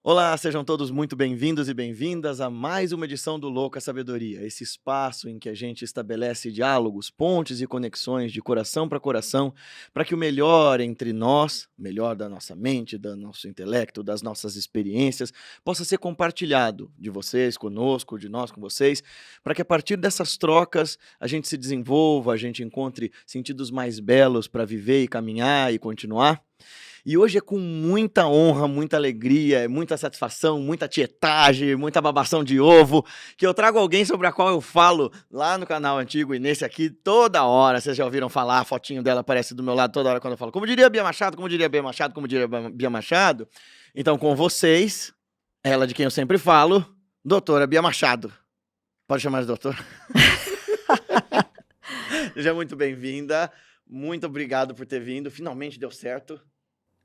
Olá, sejam todos muito bem-vindos e bem-vindas a mais uma edição do Louca Sabedoria, esse espaço em que a gente estabelece diálogos, pontes e conexões de coração para coração, para que o melhor entre nós, o melhor da nossa mente, do nosso intelecto, das nossas experiências, possa ser compartilhado de vocês conosco, de nós com vocês, para que a partir dessas trocas a gente se desenvolva, a gente encontre sentidos mais belos para viver e caminhar e continuar. E hoje é com muita honra, muita alegria, muita satisfação, muita tietagem, muita babação de ovo, que eu trago alguém sobre a qual eu falo lá no canal antigo e nesse aqui toda hora. Vocês já ouviram falar, a fotinho dela aparece do meu lado toda hora quando eu falo. Como diria Bia Machado, como diria Bia Machado, como diria Bia Machado. Então, com vocês, ela de quem eu sempre falo, doutora Bia Machado. Pode chamar de doutor? Seja muito bem-vinda. Muito obrigado por ter vindo. Finalmente deu certo.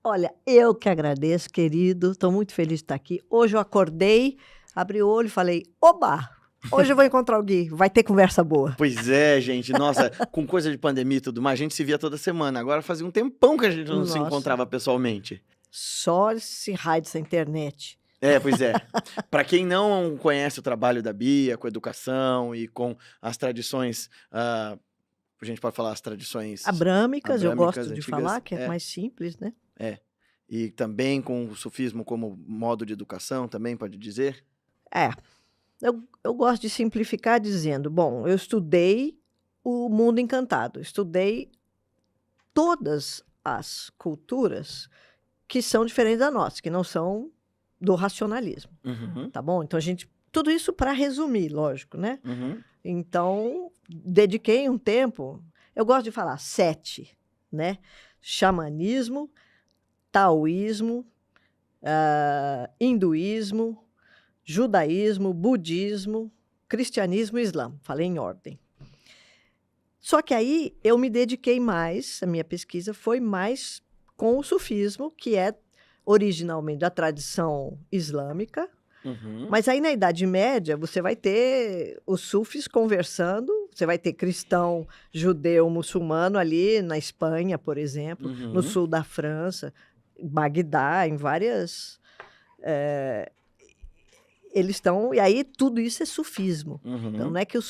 Olha, eu que agradeço, querido. Estou muito feliz de estar aqui. Hoje eu acordei, abri o olho e falei, oba, hoje eu vou encontrar o Gui, vai ter conversa boa. Pois é, gente. Nossa, com coisa de pandemia e tudo mais, a gente se via toda semana. Agora fazia um tempão que a gente não se Nossa. encontrava pessoalmente. Só esse raio dessa internet. É, pois é. Para quem não conhece o trabalho da Bia, com educação e com as tradições, a gente pode falar as tradições Abrâmicas, eu gosto de antigas, falar, que é mais simples, né? É. E também com o sufismo como modo de educação, também pode dizer? É, eu gosto de simplificar dizendo, bom, eu estudei o mundo encantado, estudei todas as culturas que são diferentes da nossa, que não são do racionalismo, Uhum, tá bom? Então, tudo isso para resumir, lógico, né? uhum, Então, dediquei um tempo, eu gosto de falar 7, né? Xamanismo, taoísmo, hinduísmo, judaísmo, budismo, cristianismo e islã. Falei em ordem. Só que aí eu me dediquei mais, a minha pesquisa foi mais com o sufismo, que é originalmente da tradição islâmica, uhum. mas aí na Idade Média você vai ter os sufis conversando, você vai ter cristão, judeu, muçulmano ali na Espanha, por exemplo, no sul da França, Bagdá, em várias... eles estão... E aí tudo isso é sufismo. Então não é que o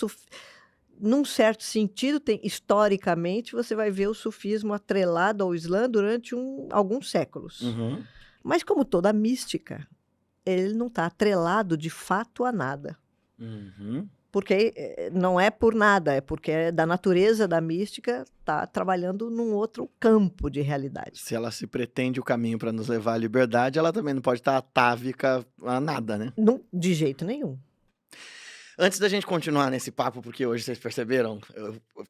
num certo sentido, historicamente, você vai ver o sufismo atrelado ao Islã durante alguns séculos. Uhum. Mas como toda mística, ele não está atrelado de fato a nada. Uhum. Porque não é por nada, é porque é da natureza da mística está trabalhando num outro campo de realidade. Se ela se pretende o caminho para nos levar à liberdade, ela também não pode estar atávica a nada, né? Não, de jeito nenhum. Antes da gente continuar nesse papo, porque hoje vocês perceberam,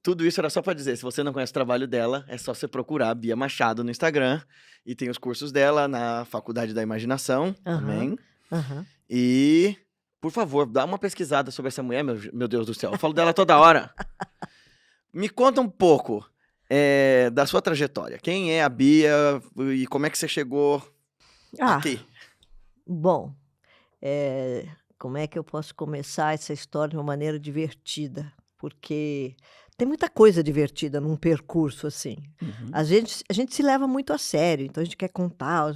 tudo isso era só para dizer, se você não conhece o trabalho dela, é só você procurar Bia Machado no Instagram, e tem os cursos dela na Faculdade da Imaginação também. E, por favor, dá uma pesquisada sobre essa mulher, meu Deus do céu, eu falo dela toda hora. Me conta um pouco da sua trajetória. Quem é a Bia e como é que você chegou aqui? Bom, como é que eu posso começar essa história de uma maneira divertida? Porque tem muita coisa divertida num percurso assim. Uhum. A gente se leva muito a sério, então a gente quer contar.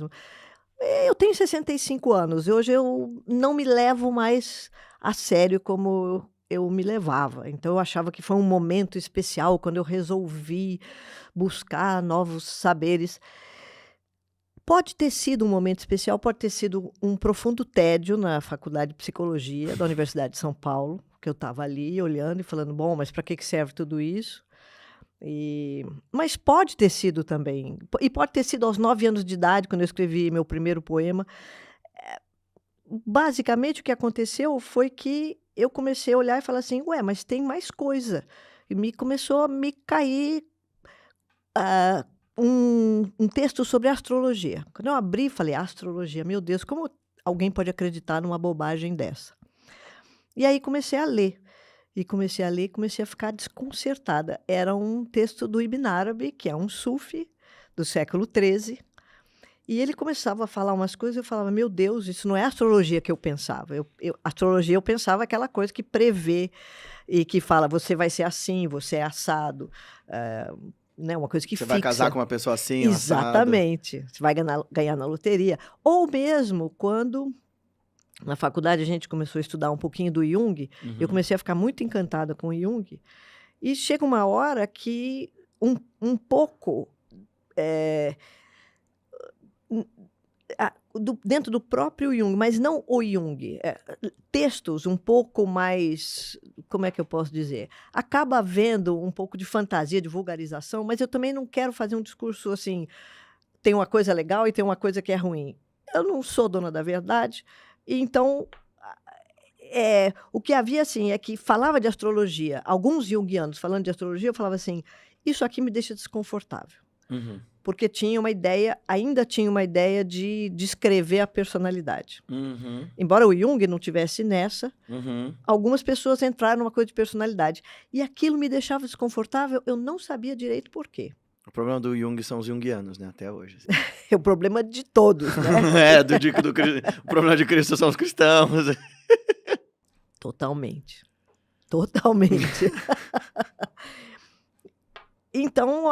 Eu tenho 65 anos e hoje eu não me levo mais a sério como eu me levava. Então eu achava que foi um momento especial quando eu resolvi buscar novos saberes. Pode ter sido um momento especial, pode ter sido um profundo tédio na Faculdade de Psicologia da Universidade de São Paulo, que eu estava ali olhando e falando, bom, mas para que serve tudo isso? Mas pode ter sido também, e pode ter sido aos 9 anos de idade, quando eu escrevi meu primeiro poema. Basicamente, o que aconteceu foi que eu comecei a olhar e falar assim, ué, mas tem mais coisa. E começou a me cair... um texto sobre astrologia. Quando eu abri, falei, astrologia, meu Deus, como alguém pode acreditar numa bobagem dessa? E aí comecei a ler. E comecei a ficar desconcertada. Era um texto do Ibn Arabi, que é um sufi do século XIII. E ele começava a falar umas coisas, eu falava, meu Deus, isso não é astrologia que eu pensava. Astrologia eu pensava aquela coisa que prevê e que fala, você vai ser assim, você é assado. né, uma coisa que Você fixa. vai casar com uma pessoa assim, assado. Exatamente. Você vai ganhar na loteria. Ou mesmo quando, na faculdade, a gente começou a estudar um pouquinho do Jung, eu Uhum. comecei a ficar muito encantada com o Jung, e chega uma hora que um pouco dentro do próprio Jung, mas não o Jung, textos um pouco mais, como é que eu posso dizer? Acaba havendo um pouco de fantasia, de vulgarização, mas eu também não quero fazer um discurso assim, tem uma coisa legal e tem uma coisa que é ruim. Eu não sou dona da verdade, e então o que havia assim é que falava de astrologia, alguns junguianos falando de astrologia, eu falava assim, isso aqui me deixa desconfortável. Uhum. Porque ainda tinha uma ideia de descrever a personalidade. Uhum. Embora o Jung não tivesse nessa, Uhum. algumas pessoas entraram numa coisa de personalidade. E aquilo me deixava desconfortável, eu não sabia direito por quê. O problema do Jung são os junguianos, né? Até hoje. Assim. É o problema de todos, né? O problema de Cristo são os cristãos. Totalmente. Totalmente. Então,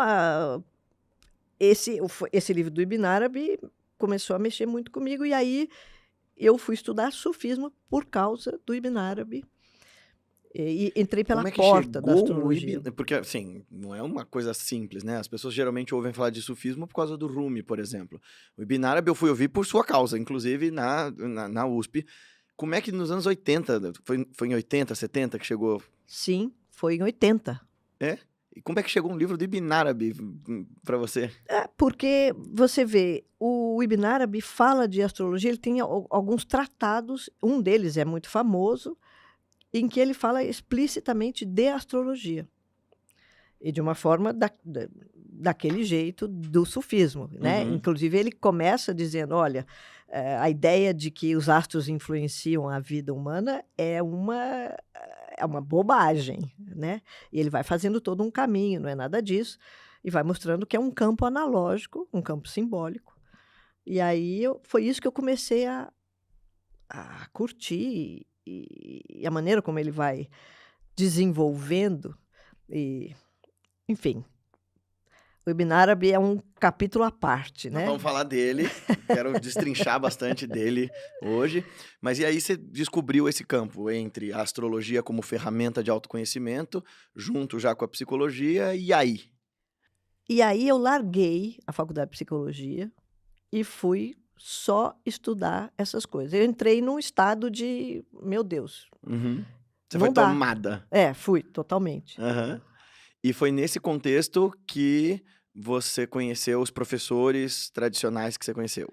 esse livro do Ibn Arabi começou a mexer muito comigo, e aí eu fui estudar sufismo por causa do Ibn Arabi. E entrei pela Como é que porta da chegou astrologia. Porque, assim, não é uma coisa simples, né? As pessoas geralmente ouvem falar de sufismo por causa do Rumi, por exemplo. O Ibn Arabi eu fui ouvir por sua causa, inclusive na USP. Como é que nos anos 80, foi em 80, 70 que chegou? Sim, foi em 80. E como é que chegou um livro do Ibn Arabi para você? Porque você vê, o Ibn Arabi fala de astrologia, ele tem alguns tratados, um deles é muito famoso, em que ele fala explicitamente de astrologia. E de uma forma daquele jeito do sufismo, né? Uhum. Inclusive, ele começa dizendo, olha, a ideia de que os astros influenciam a vida humana é uma bobagem, né? E ele vai fazendo todo um caminho, não é nada disso, e vai mostrando que é um campo analógico, um campo simbólico. E aí foi isso que eu comecei a curtir, e a maneira como ele vai desenvolvendo, e, enfim, o Ibn Arabi é um capítulo à parte, Nós né? vamos falar dele, quero destrinchar bastante dele hoje. Mas e aí você descobriu esse campo entre a astrologia como ferramenta de autoconhecimento, junto já com a psicologia, e aí? E aí eu larguei a faculdade de psicologia e fui só estudar essas coisas. Eu entrei num estado de, meu Deus, Uhum. Você não foi dá. tomada. Fui, totalmente. Aham. E foi nesse contexto que você conheceu os professores tradicionais que você conheceu.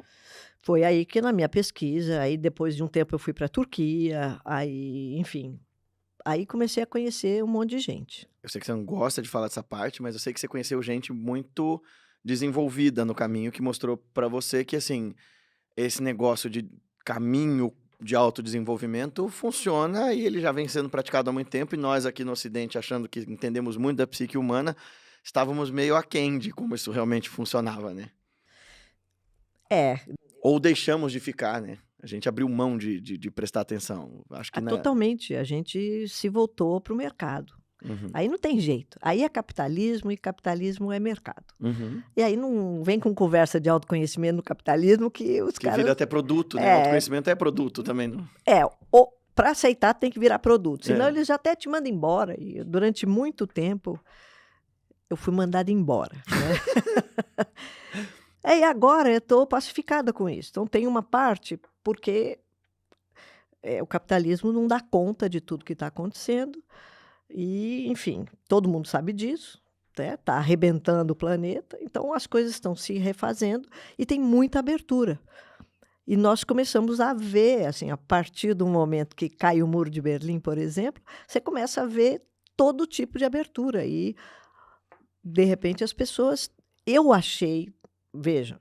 Foi aí que na minha pesquisa, aí depois de um tempo eu fui para a Turquia, aí, enfim, aí comecei a conhecer um monte de gente. Eu sei que você não gosta de falar dessa parte, mas eu sei que você conheceu gente muito desenvolvida no caminho que mostrou pra você que, assim, esse negócio de caminho de autodesenvolvimento funciona e ele já vem sendo praticado há muito tempo, e nós aqui no Ocidente, achando que entendemos muito da psique humana, estávamos meio aquém de como isso realmente funcionava, né? É, Ou deixamos de ficar, né? A gente abriu mão de prestar atenção. Acho que totalmente. A gente se voltou para o mercado. Uhum, Aí não tem jeito. Aí é capitalismo e capitalismo é mercado. uhum. E aí não vem com conversa de autoconhecimento no capitalismo que os Que vira caras... até produto, né? Autoconhecimento é produto também. Não? Para aceitar tem que virar produto. Senão É. eles já até te mandam embora. E durante muito tempo eu fui mandada embora, né? E agora eu estou pacificada com isso. Então tem uma parte porque o capitalismo não dá conta de tudo que está acontecendo. E, enfim, todo mundo sabe disso, né? Está arrebentando o planeta, então as coisas estão se refazendo e tem muita abertura. E nós começamos a ver, assim, a partir do momento que cai o Muro de Berlim, por exemplo, você começa a ver todo tipo de abertura. E, de repente, as pessoas... Eu achei... Veja,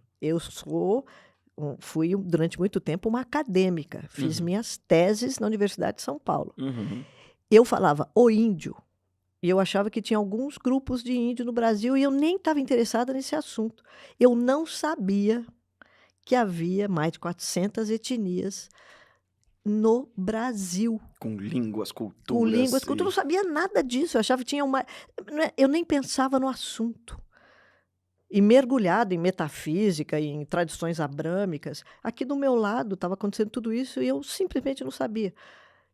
fui durante muito tempo uma acadêmica, fiz minhas teses na Universidade de São Paulo. Uhum. Eu falava o índio, e eu achava que tinha alguns grupos de índio no Brasil, e eu nem estava interessada nesse assunto. Eu não sabia que havia mais de 400 etnias no Brasil. Com línguas, culturas. Com línguas, cultura. Eu não sabia nada disso. Eu achava que tinha uma... Eu nem pensava no assunto. e mergulhado em metafísica, em tradições abrâmicas. Aqui do meu lado estava acontecendo tudo isso e eu simplesmente não sabia.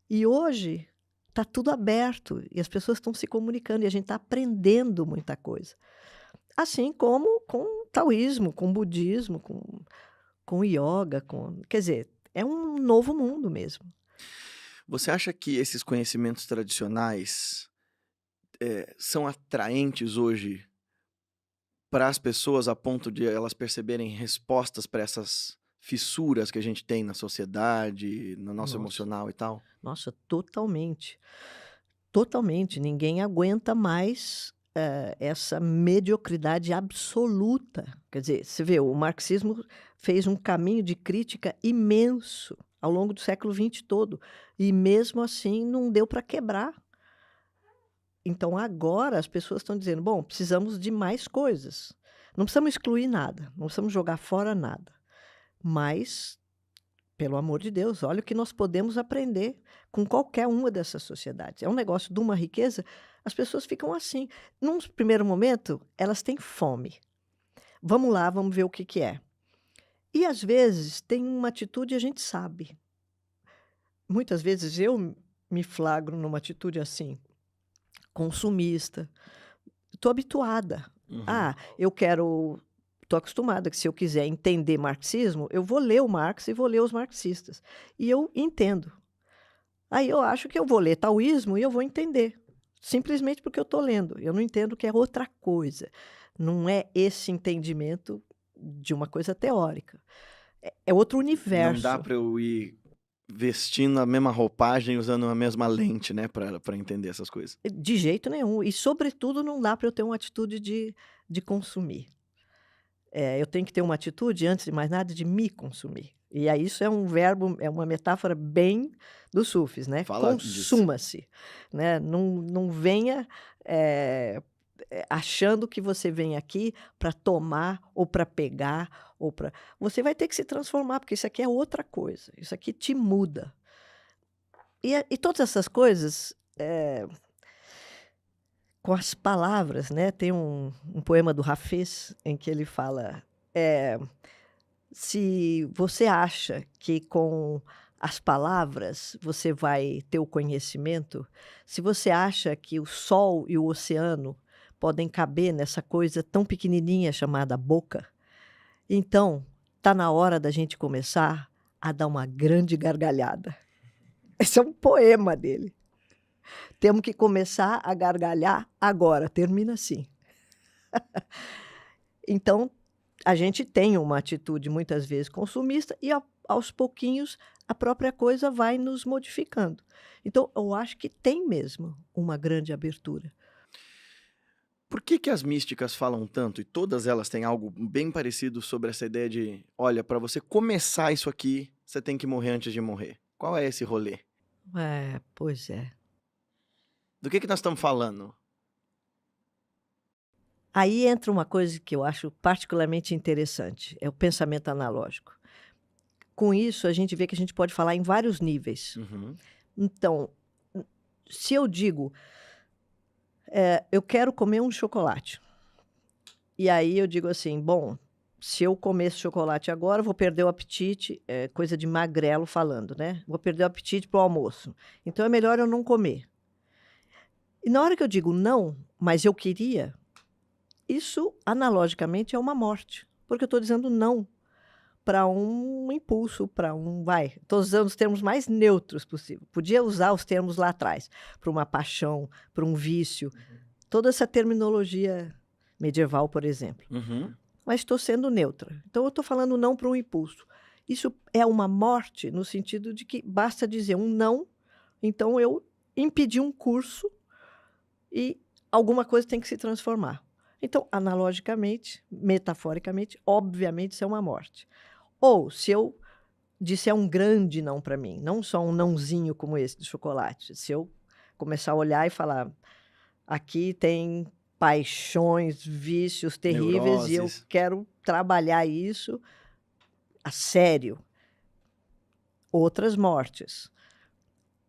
E hoje está tudo aberto e as pessoas estão se comunicando e a gente está aprendendo muita coisa. Assim como com taoísmo, com budismo, com yoga, quer dizer, é um novo mundo mesmo. Você acha que esses conhecimentos tradicionais são atraentes hoje para as pessoas a ponto de elas perceberem respostas para essas fissuras que a gente tem na sociedade, no nosso Nossa, emocional e tal? nossa, totalmente. Totalmente. Ninguém aguenta mais essa mediocridade absoluta. Quer dizer, você vê, o marxismo fez um caminho de crítica imenso ao longo do século XX todo. E mesmo assim não deu para quebrar. Então agora as pessoas estão dizendo, bom, precisamos de mais coisas. Não precisamos excluir nada, não precisamos jogar fora nada. Mas, pelo amor de Deus, olha o que nós podemos aprender com qualquer uma dessas sociedades. É um negócio de uma riqueza, as pessoas ficam assim. Num primeiro momento, elas têm fome. Vamos lá, vamos ver o que é. E às vezes tem uma atitude e a gente sabe. Muitas vezes eu me flagro numa atitude assim, consumista. Estou habituada. Uhum. Eu quero. Estou acostumada que se eu quiser entender marxismo, eu vou ler o Marx e vou ler os marxistas. E eu entendo. Aí eu acho que eu vou ler taoísmo e eu vou entender. Simplesmente porque eu estou lendo. Eu não entendo que é outra coisa. Não é esse entendimento de uma coisa teórica. É outro Não dá universo. para eu ir vestindo a mesma roupagem, usando a mesma lente, né, para entender essas coisas. De jeito nenhum. E, sobretudo, não dá para eu ter uma atitude de consumir. Eu tenho que ter uma atitude, antes de mais nada, de me consumir. E aí isso é um verbo, é uma metáfora bem dos sufis, né? Fala disso. Consuma-se, né? Não venha achando que você vem aqui para tomar ou para pegar ou para... Você vai ter que se transformar, porque isso aqui é outra coisa. Isso aqui te muda. E todas essas coisas... com as palavras, né? Tem um poema do Hafez em que ele fala: se você acha que com as palavras você vai ter o conhecimento, se você acha que o sol e o oceano podem caber nessa coisa tão pequenininha chamada boca, então está na hora da gente começar a dar uma grande gargalhada. Esse é um poema dele. Temos que começar a gargalhar agora. Termina assim. Então, a gente tem uma atitude, muitas vezes, consumista e, aos pouquinhos, a própria coisa vai nos modificando. Então, eu acho que tem mesmo uma grande abertura. Por que as místicas falam tanto, e todas elas têm algo bem parecido sobre essa ideia de, olha, para você começar isso aqui, você tem que morrer antes de morrer? Qual é esse rolê? Pois é. Do que nós estamos falando? Aí entra uma coisa que eu acho particularmente interessante, é o pensamento analógico. Com isso, a gente vê que a gente pode falar em vários níveis. Uhum. Então, se eu digo, eu quero comer um chocolate, e aí eu digo assim, bom, se eu comer esse chocolate agora, eu vou perder o apetite, coisa de magrelo falando, né? Vou perder o apetite para o almoço. Então, é melhor eu não comer. E na hora que eu digo não, mas eu queria, isso analogicamente é uma morte, porque eu estou dizendo não para um impulso, para estou usando os termos mais neutros possível. Podia usar os termos lá atrás, para uma paixão, para um vício, toda essa terminologia medieval, por exemplo. Uhum. Mas estou sendo neutra. Então, eu estou falando não para um impulso. Isso é uma morte no sentido de que basta dizer um não, então eu impedi um curso e alguma coisa tem que se transformar. Então, analogicamente, metaforicamente, obviamente, isso é uma morte. Ou, se eu disser um grande não para mim, não só um nãozinho como esse de chocolate, se eu começar a olhar e falar, aqui tem paixões, vícios terríveis e eu Neuroses. quero trabalhar isso a sério. Outras mortes.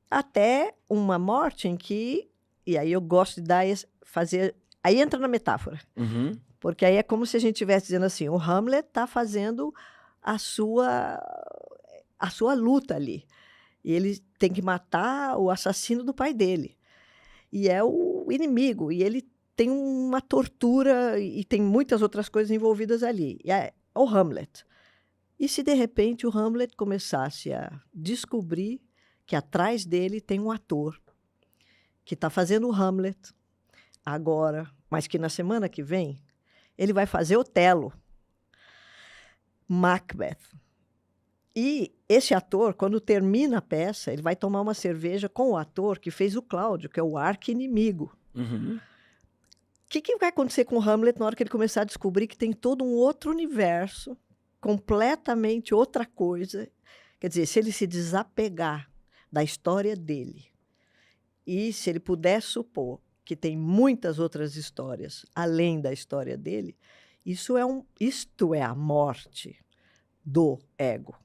Até uma morte em que, e aí eu gosto de fazer, aí entra na metáfora. Uhum. Porque aí é como se a gente estivesse dizendo assim, o Hamlet está fazendo a sua luta ali. E ele tem que matar o assassino do pai dele. E é o inimigo. E ele tem uma tortura e tem muitas outras coisas envolvidas ali. E é o Hamlet. E se, de repente, o Hamlet começasse a descobrir que atrás dele tem um ator que está fazendo o Hamlet agora, mas que na semana que vem ele vai fazer Otelo, Macbeth. E esse ator, quando termina a peça, ele vai tomar uma cerveja com o ator que fez o Cláudio, que é o arqui-inimigo. Uhum. O que vai acontecer com o Hamlet na hora que ele começar a descobrir que tem todo um outro universo, completamente outra coisa? Quer dizer, se ele se desapegar da história dele e se ele puder supor que tem muitas outras histórias além da história dele, isto é a morte do ego.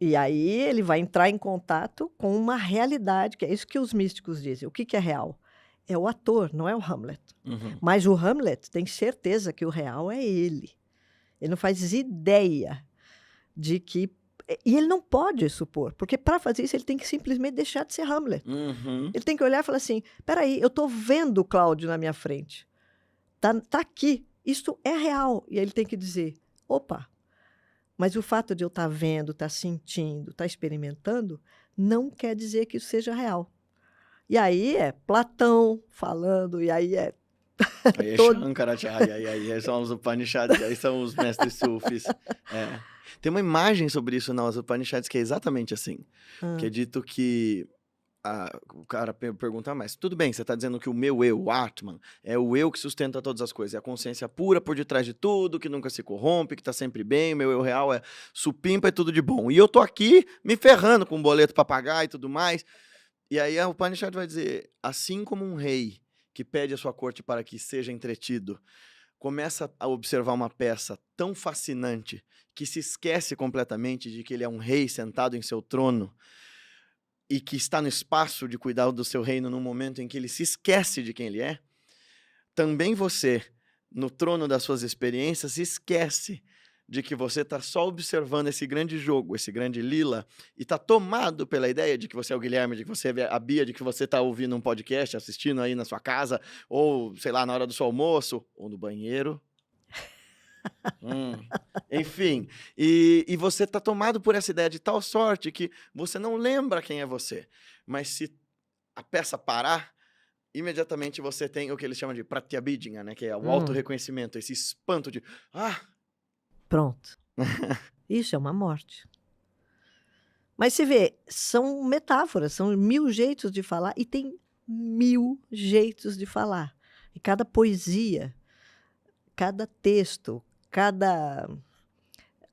E aí ele vai entrar em contato com uma realidade, que é isso que os místicos dizem. O que é real? É o ator, não é o Hamlet. Uhum. Mas o Hamlet tem certeza que o real é ele. Ele não faz ideia de que... E ele não pode supor, porque para fazer isso ele tem que simplesmente deixar de ser Hamlet. Uhum. Ele tem que olhar e falar assim, peraí, eu estou vendo o Cláudio na minha frente. Tá aqui, isto é real. E aí ele tem que dizer, opa, mas o fato de eu estar vendo, estar sentindo, estar experimentando, não quer dizer que isso seja real. E aí é Platão falando, e aí é... Aí é todo... Shankaracharya, aí são os Upanishads, aí são os mestres sufis. É. Tem uma imagem sobre isso nas Upanishads que é exatamente assim. Que é dito que o cara pergunta, mas tudo bem, você está dizendo que o meu eu, o Atman, é o eu que sustenta todas as coisas, é a consciência pura por detrás de tudo, que nunca se corrompe, que está sempre bem, o meu eu real é supimpa e tudo de bom. E eu tô aqui me ferrando com um boleto para pagar e tudo mais. E aí a Upanishad vai dizer, assim como um rei que pede a sua corte para que seja entretido, começa a observar uma peça tão fascinante que se esquece completamente de que ele é um rei sentado em seu trono e que está no espaço de cuidar do seu reino no momento em que ele se esquece de quem ele é, também você, no trono das suas experiências, se esquece de que você está só observando esse grande jogo, esse grande lila, e está tomado pela ideia de que você é o Guilherme, de que você é a Bia, de que você está ouvindo um podcast, assistindo aí na sua casa, ou, sei lá, na hora do seu almoço, ou no banheiro. Enfim, e você está tomado por essa ideia de tal sorte que você não lembra quem é você. Mas se a peça parar, imediatamente você tem o que eles chamam de pratyabhijna, né? Que é o auto-reconhecimento, esse espanto de... Pronto. Isso é uma morte. Mas você vê, são metáforas, são 1000 jeitos de falar, e tem 1000 jeitos de falar. E cada poesia, cada texto, cada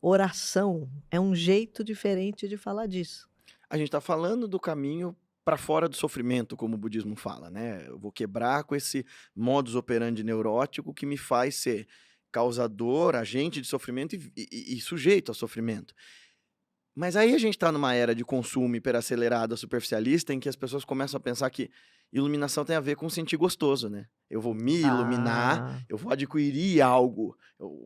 oração é um jeito diferente de falar disso. A gente está falando do caminho para fora do sofrimento, como o budismo fala, né? Eu vou quebrar com esse modus operandi neurótico que me faz ser causador, agente de sofrimento e sujeito ao sofrimento. Mas aí a gente está numa era de consumo hiperacelerado, superficialista, em que as pessoas começam a pensar que iluminação tem a ver com sentir gostoso, né? Eu vou me iluminar, eu vou adquirir algo,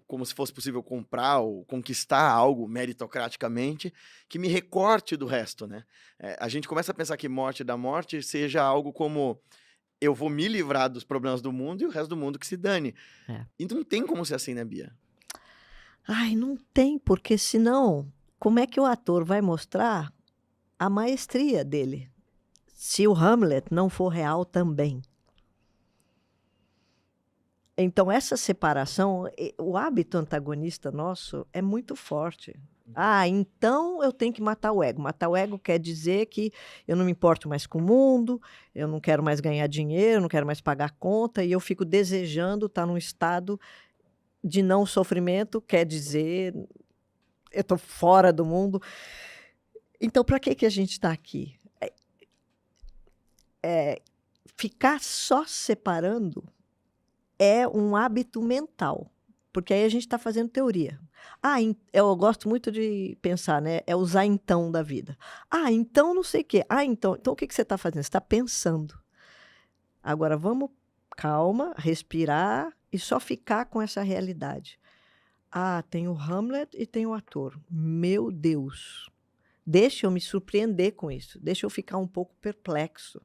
como se fosse possível comprar ou conquistar algo meritocraticamente, que me recorte do resto, né? A gente começa a pensar que morte da morte seja algo como... eu vou me livrar dos problemas do mundo e o resto do mundo que se dane. E não tem como ser assim, né, Bia? Ai, não tem, porque senão, como é que o ator vai mostrar a maestria dele? Se o Hamlet não for real também. Então, essa separação, o hábito antagonista nosso é muito forte. Então eu tenho que matar o ego. Matar o ego quer dizer que eu não me importo mais com o mundo, eu não quero mais ganhar dinheiro, não quero mais pagar conta, e eu fico desejando estar num estado de não sofrimento, quer dizer, eu estou fora do mundo. Então, para que a gente está aqui? Ficar só separando é um hábito mental, porque aí a gente está fazendo teoria. Eu gosto muito de pensar, né? É usar então da vida. Então não sei o quê. Então o que você está fazendo? Você está pensando. Agora vamos, calma, respirar e só ficar com essa realidade. Ah, tem o Hamlet e tem o ator. Meu Deus! Deixa eu me surpreender com isso, deixa eu ficar um pouco perplexo.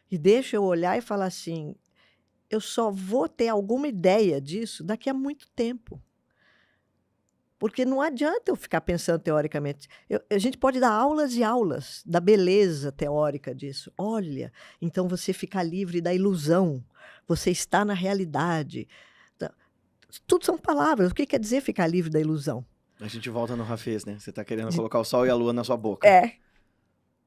E deixa eu olhar e falar assim: eu só vou ter alguma ideia disso daqui a muito tempo. Porque não adianta eu ficar pensando teoricamente. A gente pode dar aulas e aulas da beleza teórica disso. Olha, então você fica livre da ilusão, você está na realidade. Tudo são palavras. O que quer dizer ficar livre da ilusão? A gente volta no Rafês, né? Você tá querendo colocar o sol e a lua na sua boca. É.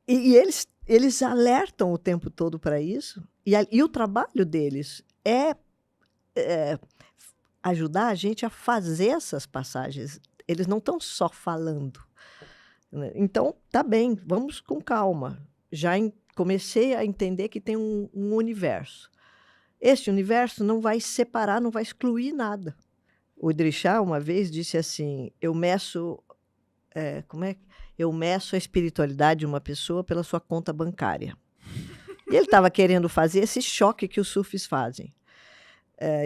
E eles alertam o tempo todo para isso. E o trabalho deles é ajudar a gente a fazer essas passagens. Eles não estão só falando, né? Então, tá bem, vamos com calma. Já comecei a entender que tem um universo. Este universo não vai separar, não vai excluir nada. O Idrissá, uma vez, disse assim: eu meço a espiritualidade de uma pessoa pela sua conta bancária. E ele estava querendo fazer esse choque que os sufis fazem.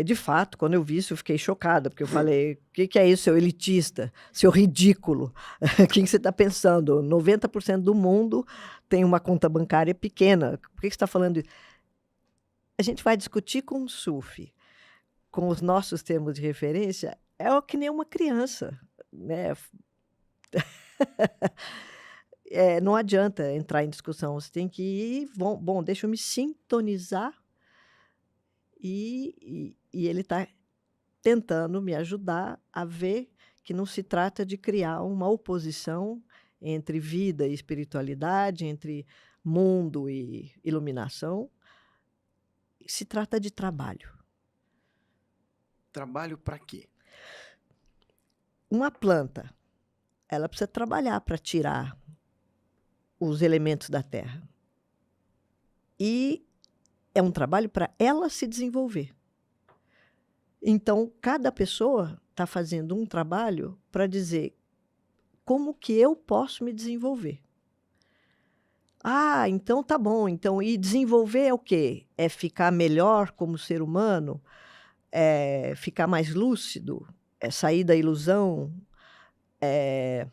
De fato, quando eu vi isso, eu fiquei chocada, porque eu falei: o que é isso, seu elitista, seu ridículo? O que você está pensando? 90% do mundo tem uma conta bancária pequena. Por que você está falando isso? A gente vai discutir com um sufi, com os nossos termos de referência, é que nem uma criança, né? Não adianta entrar em discussão, você tem que ir, bom, deixa eu me sintonizar, e ele está tentando me ajudar a ver que não se trata de criar uma oposição entre vida e espiritualidade, entre mundo e iluminação. Se trata de trabalho. Trabalho para quê? Uma planta, ela precisa trabalhar para tirar os elementos da terra. E é um trabalho para ela se desenvolver. Então, cada pessoa está fazendo um trabalho para dizer como que eu posso me desenvolver. Ah, então tá bom. Então, e desenvolver é o quê? É ficar melhor como ser humano? É ficar mais lúcido? É sair da ilusão? É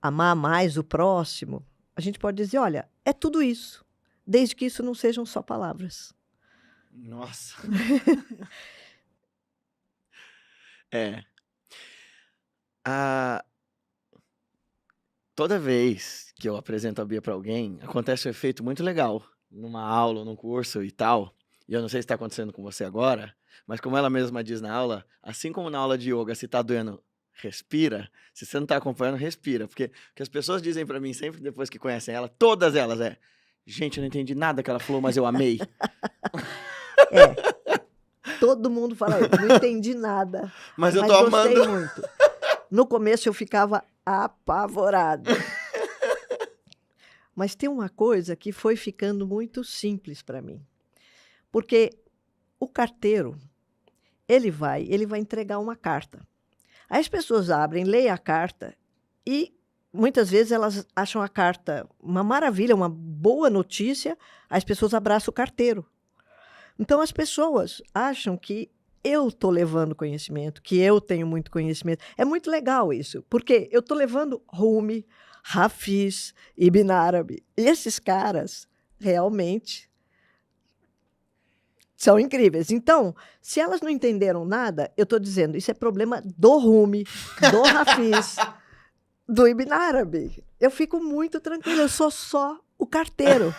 amar mais o próximo? A gente pode dizer, olha, é tudo isso, desde que isso não sejam só palavras. Nossa. Toda vez que eu apresento a Bia para alguém, acontece um efeito muito legal, numa aula, ou num curso e tal. E eu não sei se está acontecendo com você agora, mas como ela mesma diz na aula, assim como na aula de yoga, se está doendo, respira. Se você não está acompanhando, respira. Porque o que as pessoas dizem para mim sempre depois que conhecem ela, todas elas gente, eu não entendi nada que ela falou, mas eu amei. Todo mundo fala isso, não entendi nada, mas eu tô gostei amando. muito. No começo eu ficava apavorada. Mas tem uma coisa que foi ficando muito simples para mim. Porque o carteiro, ele vai entregar uma carta. Aí as pessoas abrem, leem a carta e muitas vezes elas acham a carta uma maravilha, uma boa notícia, as pessoas abraçam o carteiro. Então as pessoas acham que eu estou levando conhecimento, que eu tenho muito conhecimento. É muito legal isso, porque eu estou levando Rumi, Hafiz, Ibn Arabi. E esses caras realmente são incríveis. Então, se elas não entenderam nada, eu estou dizendo, isso é problema do Rumi, do Hafiz, do Ibn Arabi. Eu fico muito tranquila, eu sou só o carteiro.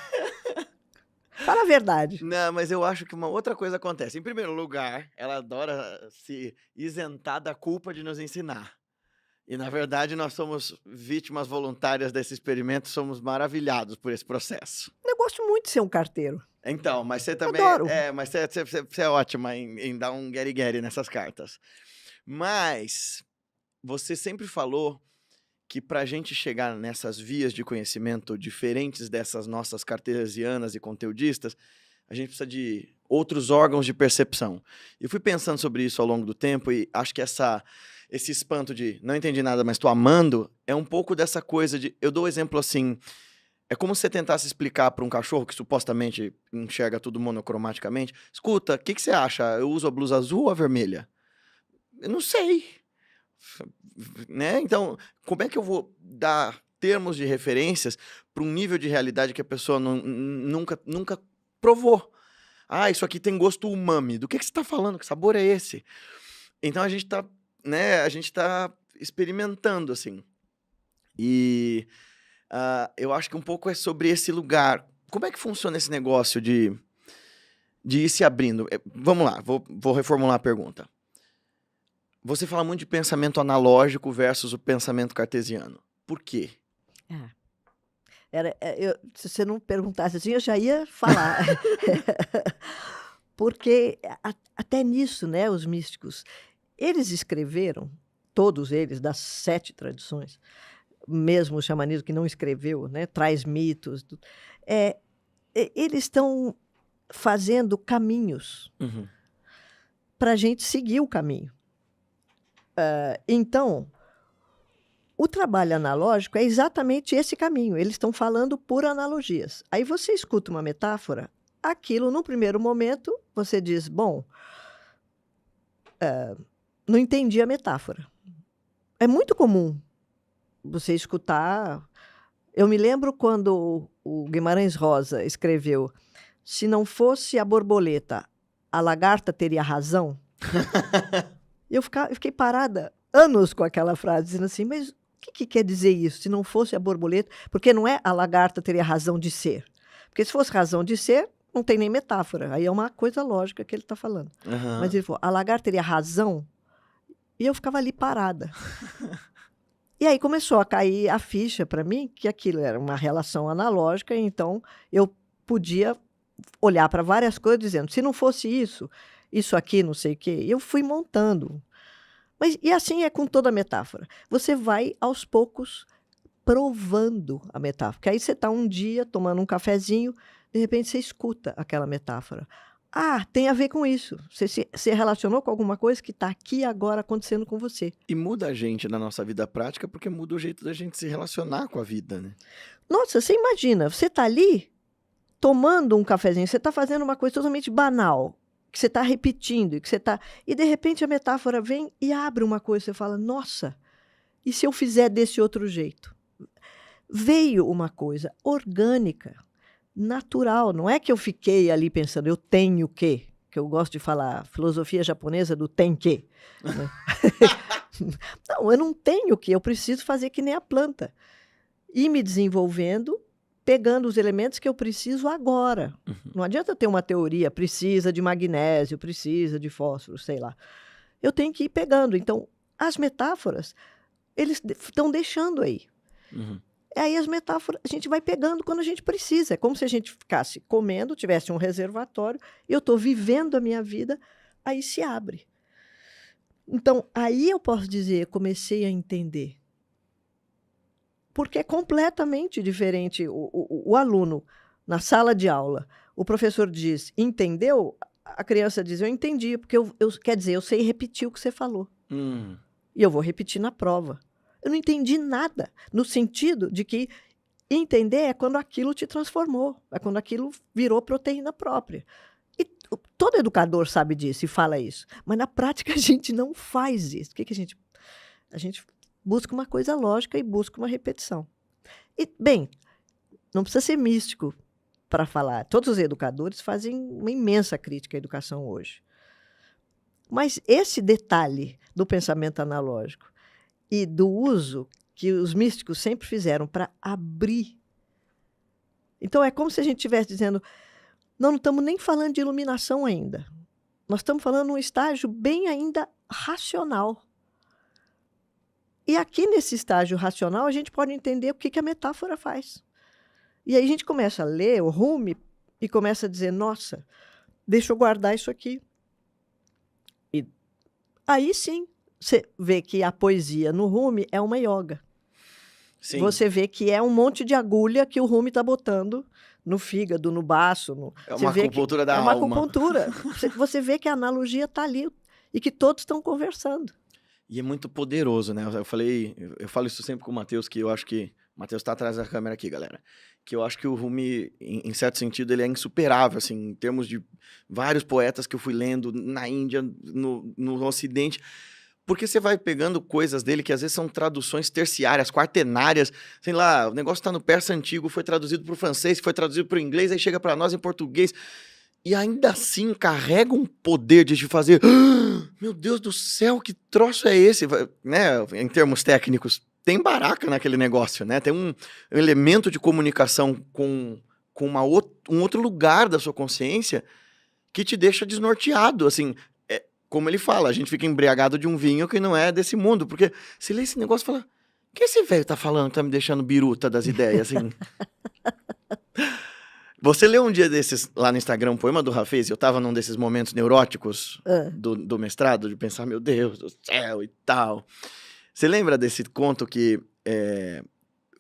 Fala a verdade. Não, mas eu acho que uma outra coisa acontece. Em primeiro lugar, ela adora se isentar da culpa de nos ensinar. E, na verdade, nós somos vítimas voluntárias desse experimento, somos maravilhados por esse processo. Eu gosto muito de ser um carteiro. Então, mas você também... Adoro. Mas você é ótima em dar um get-get nessas cartas. Mas você sempre falou que para a gente chegar nessas vias de conhecimento diferentes dessas nossas cartesianas e conteudistas, a gente precisa de outros órgãos de percepção. Eu fui pensando sobre isso ao longo do tempo e acho que esse espanto de não entendi nada, mas estou amando, é um pouco dessa coisa de... Eu dou exemplo assim, É como se você tentasse explicar para um cachorro que supostamente enxerga tudo monocromaticamente. Escuta, o que você acha? Eu uso a blusa azul ou a vermelha? Eu não sei. Né? Então, como é que eu vou dar termos de referências para um nível de realidade que a pessoa nunca provou? Ah, isso aqui tem gosto umami. Do que você está falando? Que sabor é esse? Então a gente tá, né, a gente tá experimentando, assim. E eu acho que um pouco é sobre esse lugar. Como é que funciona esse negócio de ir se abrindo? Vamos lá, vou reformular a pergunta. Você fala muito de pensamento analógico versus o pensamento cartesiano. Por quê? É. Se você não perguntasse assim, eu já ia falar. Porque até nisso, né, os místicos, eles escreveram, todos eles, das 7 tradições, mesmo o xamanismo que não escreveu, né, traz mitos, eles estão fazendo caminhos Uhum. para a gente seguir o caminho. Então, o trabalho analógico é exatamente esse caminho. Eles estão falando por analogias. Aí você escuta uma metáfora, aquilo, no primeiro momento, você diz, bom, não entendi a metáfora. É muito comum você escutar. Eu me lembro quando o Guimarães Rosa escreveu, se não fosse a borboleta, a lagarta teria razão. Eu fiquei parada anos com aquela frase, dizendo assim, mas o que quer dizer isso? Se não fosse a borboleta, porque não é a lagarta teria razão de ser. Porque se fosse razão de ser, não tem nem metáfora. Aí é uma coisa lógica que ele está falando. Uhum. Mas ele falou, a lagarta teria razão? E eu ficava ali parada. E aí começou a cair a ficha para mim que aquilo era uma relação analógica, então eu podia olhar para várias coisas dizendo, se não fosse isso, isso aqui, não sei o quê. E eu fui montando. E assim é com toda metáfora. Você vai, aos poucos, provando a metáfora. Porque aí você está um dia tomando um cafezinho, de repente você escuta aquela metáfora. Ah, tem a ver com isso. Você se relacionou com alguma coisa que está aqui agora acontecendo com você. E muda a gente na nossa vida prática porque muda o jeito da gente se relacionar com a vida, né? Nossa, você imagina, você está ali tomando um cafezinho, você está fazendo uma coisa totalmente banal, que você está repetindo, e de repente a metáfora vem e abre uma coisa, você fala, nossa, e se eu fizer desse outro jeito? Veio uma coisa orgânica, natural, não é que eu fiquei ali pensando, eu tenho que eu gosto de falar, filosofia japonesa do tem que. Né? Não, eu não tenho que, eu preciso fazer que nem a planta. Ir me desenvolvendo, pegando os elementos que eu preciso agora. Uhum. Não adianta eu ter uma teoria, precisa de magnésio, precisa de fósforo, sei lá. Eu tenho que ir pegando. Então, as metáforas, eles estão deixando aí. Uhum. Aí as metáforas a gente vai pegando quando a gente precisa. É como se a gente ficasse comendo, tivesse um reservatório, e eu estou vivendo a minha vida, aí se abre. Então, aí eu posso dizer, comecei a entender. Porque é completamente diferente. O aluno, na sala de aula, o professor diz, entendeu? A criança diz, eu entendi, porque quer dizer, eu sei repetir o que você falou. E eu vou repetir na prova. Eu não entendi nada, no sentido de que entender é quando aquilo te transformou, é quando aquilo virou proteína própria. E todo educador sabe disso e fala isso. Mas na prática a gente não faz isso. O que a gente... A gente busca uma coisa lógica e busca uma repetição. E, bem, não precisa ser místico para falar. Todos os educadores fazem uma imensa crítica à educação hoje. Mas esse detalhe do pensamento analógico e do uso que os místicos sempre fizeram para abrir. Então, é como se a gente estivesse dizendo, não estamos nem falando de iluminação ainda. Nós estamos falando num estágio bem ainda racional. E aqui nesse estágio racional, a gente pode entender o que a metáfora faz. E aí a gente começa a ler o Rumi e começa a dizer, nossa, deixa eu guardar isso aqui. E aí sim, você vê que a poesia no Rumi é uma yoga. Sim. Você vê que é um monte de agulha que o Rumi está botando no fígado, no baço. É uma acupuntura da alma. É uma acupuntura. Você vê que a analogia está ali e que todos estão conversando. E é muito poderoso, né? Eu falo isso sempre com o Matheus, que eu acho que Matheus tá atrás da câmera aqui, galera. Que eu acho que o Rumi, em certo sentido, ele é insuperável, assim, em termos de vários poetas que eu fui lendo na Índia, no Ocidente. Porque você vai pegando coisas dele que às vezes são traduções terciárias, quaternárias, sei lá, o negócio tá no persa antigo, foi traduzido para o francês, foi traduzido para o inglês, aí chega para nós em português. E ainda assim carrega um poder de te fazer, meu Deus do céu, que troço é esse? Né? Em termos técnicos, tem baraca naquele negócio, né? Tem um elemento de comunicação com um outro lugar da sua consciência que te deixa desnorteado, assim. Como ele fala, a gente fica embriagado de um vinho que não é desse mundo, porque você lê esse negócio e fala, o que esse velho tá falando que tá me deixando biruta das ideias, assim? Você leu um dia desses lá no Instagram um poema do Hafez? Eu tava num desses momentos neuróticos do mestrado, de pensar, meu Deus do céu e tal. Você lembra desse conto que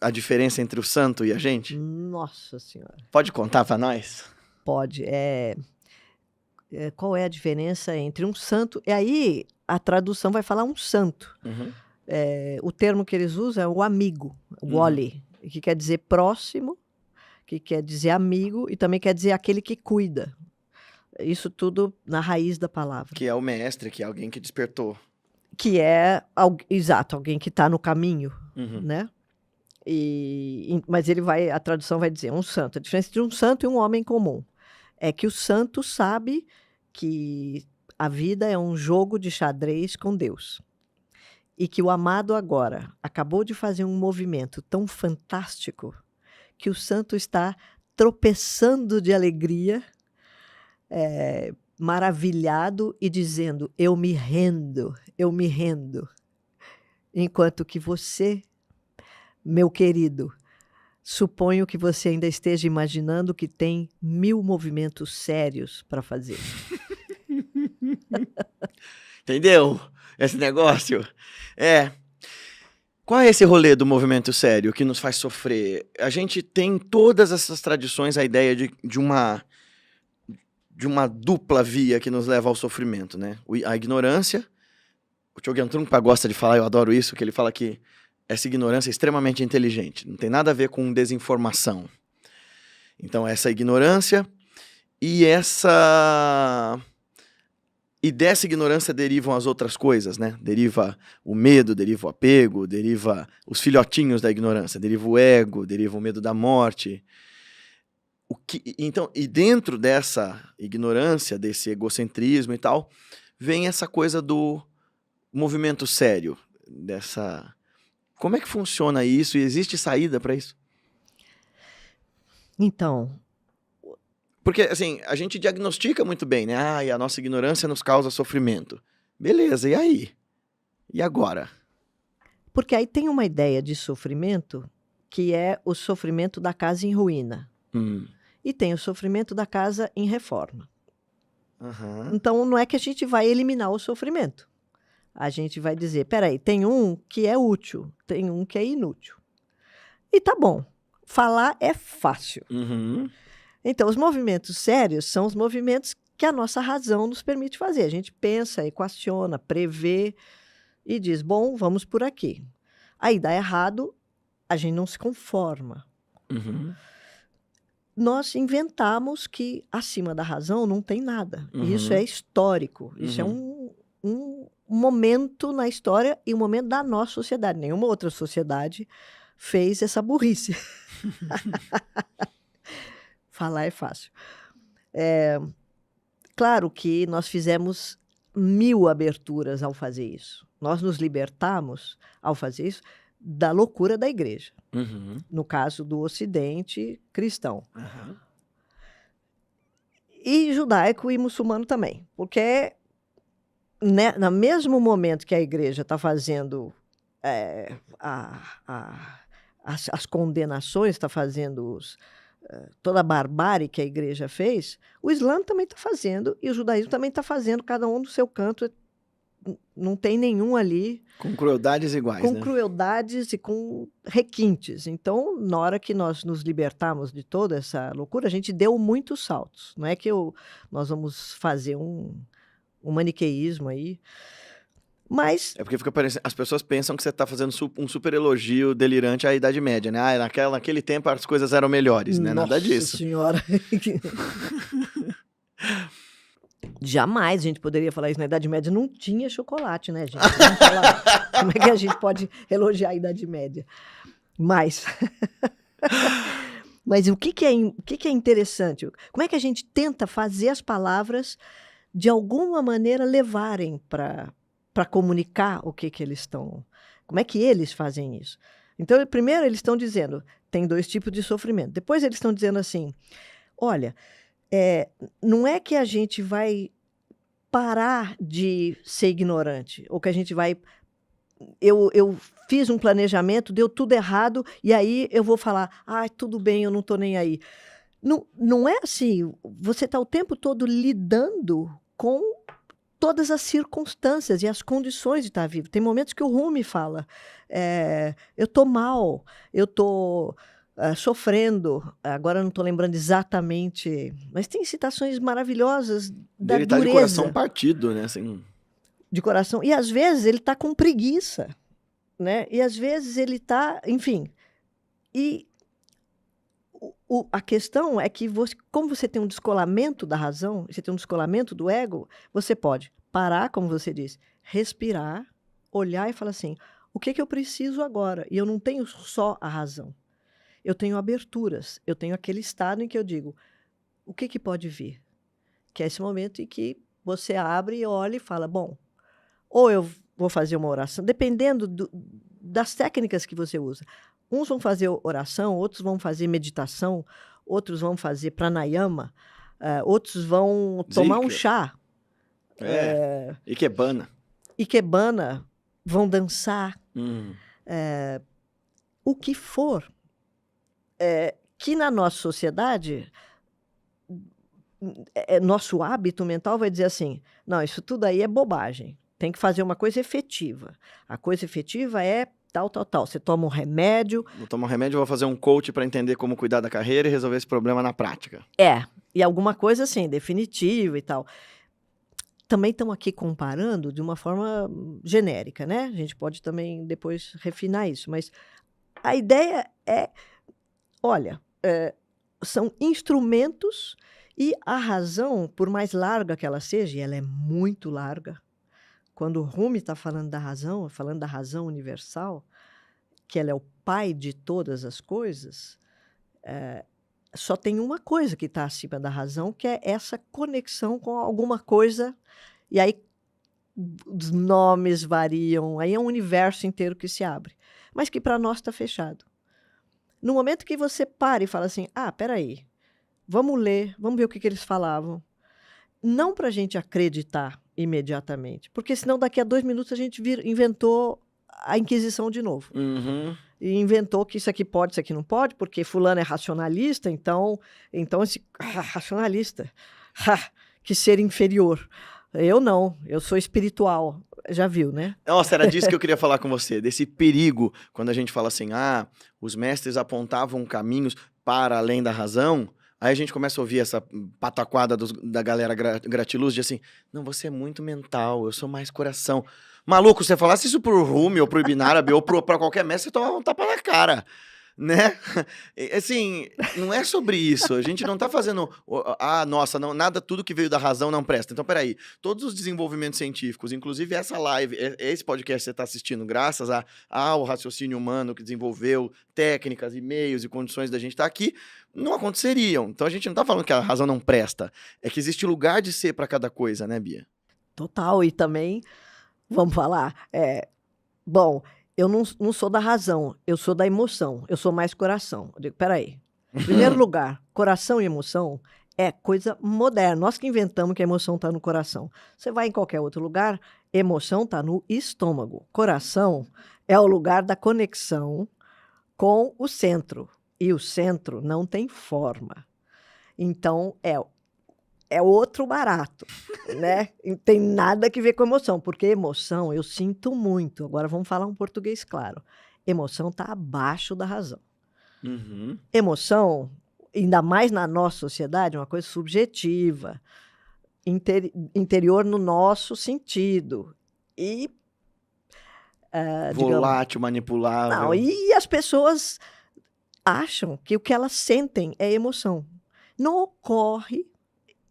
a diferença entre o santo e a gente? Nossa Senhora. Pode contar pra nós? Pode. Qual é a diferença entre um santo... E aí a tradução vai falar um santo. Uhum. O termo que eles usam é o amigo, o wali, que quer dizer próximo, que quer dizer amigo e também quer dizer aquele que cuida. Isso tudo na raiz da palavra. Que é o mestre, que é alguém que despertou. Que é, exato, alguém que está no caminho, né? Mas a tradução vai dizer um santo. A diferença entre um santo e um homem comum é que o santo sabe que a vida é um jogo de xadrez com Deus. E que o amado agora acabou de fazer um movimento tão fantástico que o santo está tropeçando de alegria, maravilhado e dizendo, eu me rendo. Enquanto que você, meu querido, suponho que você ainda esteja imaginando que tem 1000 movimentos sérios para fazer. Entendeu? Esse negócio? Qual é esse rolê do movimento sério que nos faz sofrer? A gente tem todas essas tradições, a ideia de uma dupla via que nos leva ao sofrimento, né? A ignorância, o Chogyam Trungpa gosta de falar, eu adoro isso, que ele fala que essa ignorância é extremamente inteligente, não tem nada a ver com desinformação. Então, essa ignorância e dessa ignorância derivam as outras coisas, né? Deriva o medo, deriva o apego, deriva os filhotinhos da ignorância, deriva o ego, deriva o medo da morte. Então, e dentro dessa ignorância, desse egocentrismo e tal, vem essa coisa do movimento sério, Como é que funciona isso? E existe saída para isso? Então... Porque, assim, a gente diagnostica muito bem, né? E a nossa ignorância nos causa sofrimento. Beleza, e aí? E agora? Porque aí tem uma ideia de sofrimento que é o sofrimento da casa em ruína. E tem o sofrimento da casa em reforma. Então, não é que a gente vai eliminar o sofrimento. A gente vai dizer, peraí, tem um que é útil, tem um que é inútil. E tá bom, falar é fácil. Então, os movimentos sérios são os movimentos que a nossa razão nos permite fazer. A gente pensa, equaciona, prevê e diz, bom, vamos por aqui. Aí dá errado, a gente não se conforma. Nós inventamos que acima da razão não tem nada. Isso é histórico. Isso é um momento na história e um momento da nossa sociedade. Nenhuma outra sociedade fez essa burrice. Falar é fácil. Claro que nós fizemos 1000 aberturas ao fazer isso. Nós nos libertamos, ao fazer isso, da loucura da igreja. No caso do Ocidente cristão. E judaico e muçulmano também. Porque no mesmo momento que a igreja está fazendo as condenações, está fazendo toda a barbárie que a igreja fez, o Islã também está fazendo e o judaísmo também está fazendo, cada um no seu canto. Não tem nenhum ali... Com crueldades iguais, com né? crueldades e com requintes. Então, na hora que nós nos libertarmos de toda essa loucura, a gente deu muitos saltos. Não é que nós vamos fazer um maniqueísmo aí. Mas É porque fica parecendo, as pessoas pensam que você tá fazendo um super elogio delirante à Idade Média, né? Ah, naquele tempo as coisas eram melhores, né? Nada nossa disso. senhora. Jamais a gente poderia falar isso. Na Idade Média não tinha chocolate, né, gente? Vamos falar. Como é que a gente pode elogiar a Idade Média? Mas, mas o que é interessante? Como é que a gente tenta fazer as palavras, de alguma maneira, levarem para comunicar o que eles estão... Como é que eles fazem isso? Então, primeiro eles estão dizendo, tem 2 tipos de sofrimento. Depois eles estão dizendo assim, olha, não é que a gente vai parar de ser ignorante, ou que a gente vai... Eu fiz um planejamento, deu tudo errado, e aí eu vou falar, tudo bem, eu não estou nem aí. Não é assim, você está o tempo todo lidando com todas as circunstâncias e as condições de estar vivo. Tem momentos que o Rumi fala, eu estou mal, eu estou sofrendo, agora eu não estou lembrando exatamente, mas tem citações maravilhosas da Ele tá de dureza. coração partido, né? Assim, De coração. E às vezes ele está com preguiça, né? E às vezes ele está, enfim. E a questão é que, como você tem um descolamento da razão, você tem um descolamento do ego, você pode parar, como você disse, respirar, olhar e falar assim, o que eu preciso agora? E eu não tenho só a razão. Eu tenho aberturas. Eu tenho aquele estado em que eu digo, o que pode vir? Que é esse momento em que você abre, olha e fala, bom, ou eu vou fazer uma oração, dependendo das técnicas que você usa. Uns vão fazer oração, outros vão fazer meditação, outros vão fazer pranayama, outros vão tomar um chá. Ikebana, vão dançar. O que for. Que na nossa sociedade, nosso hábito mental vai dizer assim, não, isso tudo aí é bobagem. Tem que fazer uma coisa efetiva. A coisa efetiva é tal. Você toma um remédio. Vou tomar um remédio, vou fazer um coach para entender como cuidar da carreira e resolver esse problema na prática. E alguma coisa assim, definitiva e tal. Também estamos aqui comparando de uma forma genérica, né? A gente pode também depois refinar isso. Mas a ideia é, olha, são instrumentos e a razão, por mais larga que ela seja, e ela é muito larga, quando o Rumi está falando da razão universal, que ela é o pai de todas as coisas, só tem uma coisa que está acima da razão, que é essa conexão com alguma coisa, e aí os nomes variam, aí é um universo inteiro que se abre, mas que para nós está fechado. No momento que você para e fala assim, peraí, vamos ler, vamos ver o que eles falavam, não para a gente acreditar imediatamente, porque senão daqui a 2 minutos a gente inventou a Inquisição de novo. E inventou que isso aqui pode, isso aqui não pode, porque fulano é racionalista, então esse racionalista, que ser inferior. Eu não, eu sou espiritual. Já viu, né? Nossa, era disso que eu queria falar com você, desse perigo, quando a gente fala assim, os mestres apontavam caminhos para além da razão. Aí a gente começa a ouvir essa pataquada da galera gratiluz de assim, não, você é muito mental, eu sou mais coração. Maluco, se você falasse isso pro Rumi, ou pro Ibn Arabi, ou pra qualquer mestre, você tomava um tapa na cara, né? Assim, não é sobre isso, a gente não tá fazendo, nossa, não, nada, tudo que veio da razão não presta. Então, peraí, todos os desenvolvimentos científicos, inclusive essa live, esse podcast que você tá assistindo, graças ao raciocínio humano que desenvolveu técnicas e meios e condições da gente estar aqui, não aconteceriam. Então a gente não tá falando que a razão não presta, é que existe lugar de ser para cada coisa, né, Bia? Total, e também, vamos falar, bom, eu não sou da razão, eu sou da emoção, eu sou mais coração. Eu digo, peraí, em primeiro lugar, coração e emoção é coisa moderna, nós que inventamos que a emoção está no coração. Você vai em qualquer outro lugar, emoção está no estômago. Coração é o lugar da conexão com o centro. E o centro não tem forma. Então, é outro barato, né? Não tem nada que ver com emoção, porque emoção eu sinto muito. Agora vamos falar um português claro. Emoção está abaixo da razão. Emoção, ainda mais na nossa sociedade, é uma coisa subjetiva, interior no nosso sentido. E digamos. Volátil, Não, manipulável. e as pessoas acham que o que elas sentem é emoção. Não ocorre,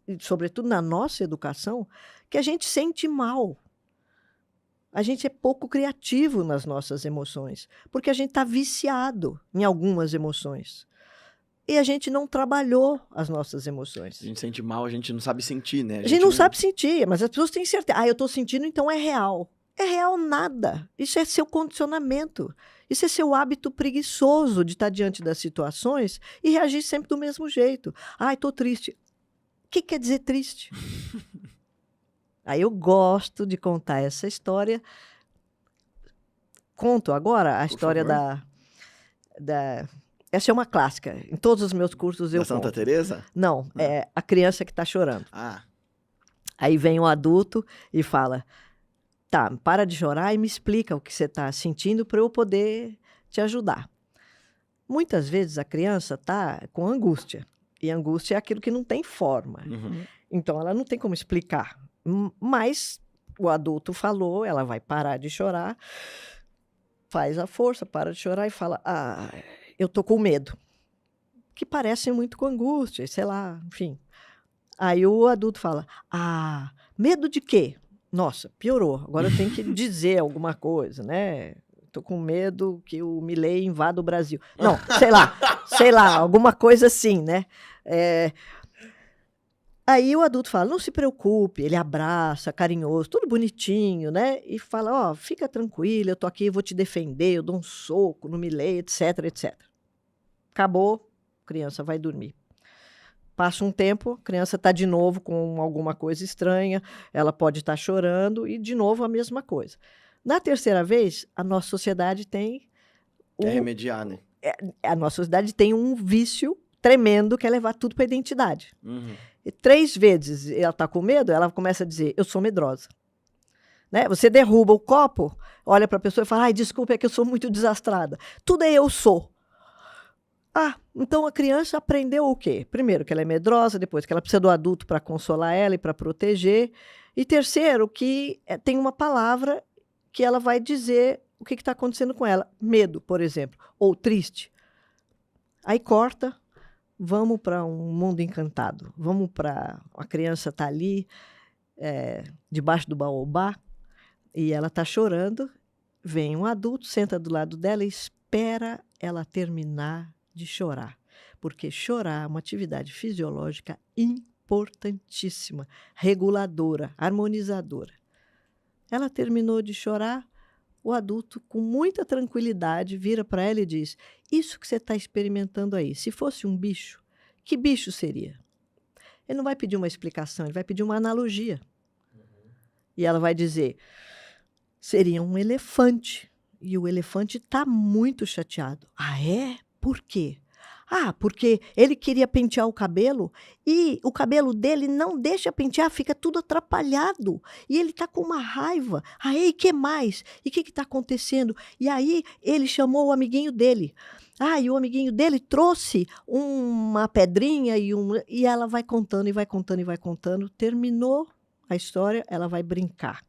e sobretudo na nossa educação, que a gente sente mal. A gente é pouco criativo nas nossas emoções, porque a gente está viciado em algumas emoções. E a gente não trabalhou as nossas emoções. A gente sente mal, a gente não sabe sentir, né? A gente não sabe sentir, mas as pessoas têm certeza. Ah, eu estou sentindo, então é real. É real nada. Isso é seu condicionamento. Isso é seu hábito preguiçoso de estar diante das situações e reagir sempre do mesmo jeito. Ah, estou triste. O que quer dizer triste? Aí eu gosto de contar essa história. Conto agora a Por história favor. Essa é uma clássica. Em todos os meus cursos eu Da Santa conto. Teresa? Não, Não. é a criança que está chorando. Ah, Aí vem um adulto e fala: tá, para de chorar e me explica o que você está sentindo para eu poder te ajudar. Muitas vezes a criança está com angústia. E angústia é aquilo que não tem forma. uhum. Então ela não tem como explicar. Mas o adulto falou, ela vai parar de chorar, faz a força, para de chorar e fala: ah, eu tô com medo. Que parece muito com angústia, sei lá, enfim. Aí o adulto fala: ah, medo de quê? Nossa, piorou. Agora eu tenho que dizer alguma coisa, né? Tô com medo que o Milei invada o Brasil. Não, sei lá, alguma coisa assim, né? Aí o adulto fala: não se preocupe, ele abraça, carinhoso, tudo bonitinho, né? E fala: ó, fica tranquila, eu tô aqui, vou te defender, eu dou um soco no Milei, etc, etc. Acabou, a criança vai dormir. Passa um tempo, a criança está de novo com alguma coisa estranha, ela pode estar chorando e de novo a mesma coisa. Na terceira vez, a nossa sociedade tem Quer remediar, né? a nossa sociedade tem um vício tremendo que é levar tudo para a identidade. Uhum. E 3 vezes ela está com medo, ela começa a dizer: eu sou medrosa. Né? Você derruba o copo, olha para a pessoa e fala: ai, desculpa, é que eu sou muito desastrada. Tudo é eu sou. Ah, então a criança aprendeu o quê? Primeiro, que ela é medrosa, depois que ela precisa do adulto para consolar ela e para proteger. E terceiro, que tem uma palavra que ela vai dizer o que está acontecendo com ela. Medo, por exemplo, ou triste. Aí corta, vamos para um mundo encantado. Vamos para... A criança está ali, debaixo do baobá, e ela está chorando. Vem um adulto, senta do lado dela e espera ela terminar de chorar, porque chorar é uma atividade fisiológica importantíssima, reguladora, harmonizadora. Ela terminou de chorar, o adulto, com muita tranquilidade, vira para ela e diz: isso que você está experimentando aí, se fosse um bicho, que bicho seria? Ele não vai pedir uma explicação, ele vai pedir uma analogia. E ela vai dizer: seria um elefante. E o elefante está muito chateado. Ah, é? Por quê? Ah, porque ele queria pentear o cabelo e o cabelo dele não deixa pentear, fica tudo atrapalhado. E ele está com uma raiva. Ah, e que mais? E o que está acontecendo? E aí ele chamou o amiguinho dele. Ah, e o amiguinho dele trouxe uma pedrinha e ela vai contando e vai contando e vai contando. Terminou a história, ela vai brincar.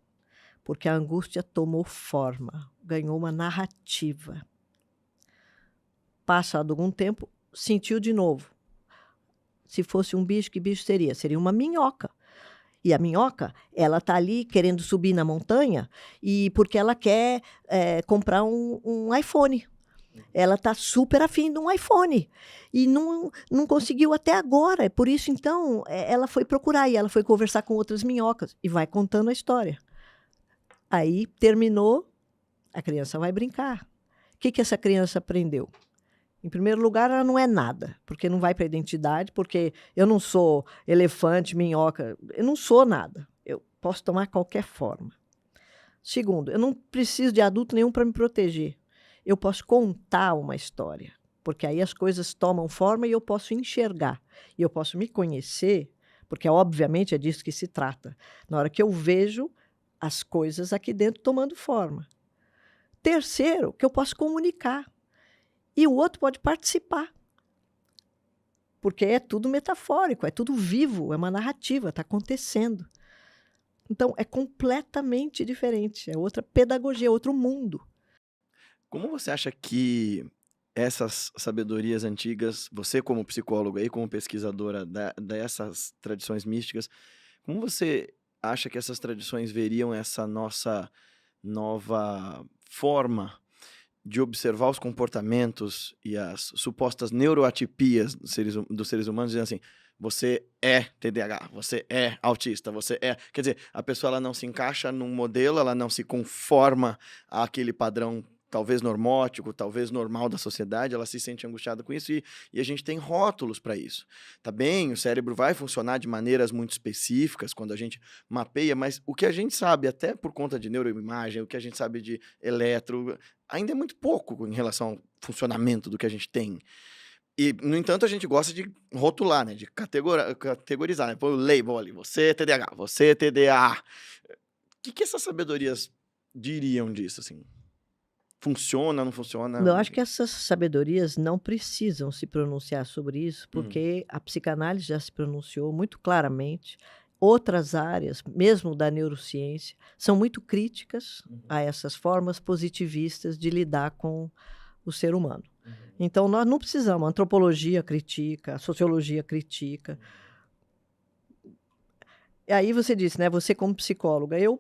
Porque a angústia tomou forma, ganhou uma narrativa. Passado algum tempo, sentiu de novo. Se fosse um bicho, que bicho seria? Seria uma minhoca. E a minhoca, ela está ali querendo subir na montanha e porque ela quer comprar um iPhone. Ela está super afim de um iPhone. E não conseguiu até agora. Por isso, então, ela foi procurar e ela foi conversar com outras minhocas. E vai contando a história. Aí, terminou, a criança vai brincar. O que essa criança aprendeu? Em primeiro lugar, ela não é nada, porque não vai para a identidade, porque eu não sou elefante, minhoca, eu não sou nada. Eu posso tomar qualquer forma. Segundo, eu não preciso de adulto nenhum para me proteger. Eu posso contar uma história, porque aí as coisas tomam forma e eu posso enxergar. E eu posso me conhecer, porque obviamente é disso que se trata. Na hora que eu vejo as coisas aqui dentro tomando forma. Terceiro, que eu posso comunicar. E o outro pode participar. Porque é tudo metafórico, é tudo vivo, é uma narrativa, está acontecendo. Então, é completamente diferente. É outra pedagogia, é outro mundo. Como você acha que essas sabedorias antigas, você como psicóloga e como pesquisadora dessas tradições místicas, como você acha que essas tradições veriam essa nossa nova forma de observar os comportamentos e as supostas neuroatipias dos seres humanos, dizendo assim, você é TDAH, você é autista, você é... Quer dizer, a pessoa ela não se encaixa num modelo, ela não se conforma àquele padrão talvez normótico, talvez normal da sociedade, ela se sente angustiada com isso e a gente tem rótulos para isso. Tá bem, o cérebro vai funcionar de maneiras muito específicas quando a gente mapeia, mas o que a gente sabe, até por conta de neuroimagem, o que a gente sabe de eletro, ainda é muito pouco em relação ao funcionamento do que a gente tem. E, no entanto, a gente gosta de rotular, né? De categorizar, né? Põe o label ali, você é TDAH, você é TDA. O que essas sabedorias diriam disso, assim? Funciona, não funciona? Eu acho que essas sabedorias não precisam se pronunciar sobre isso, porque a psicanálise já se pronunciou muito claramente. Outras áreas, mesmo da neurociência, são muito críticas a essas formas positivistas de lidar com o ser humano. Então, nós não precisamos. A antropologia critica, a sociologia critica. E aí você disse, né? Você como psicóloga, eu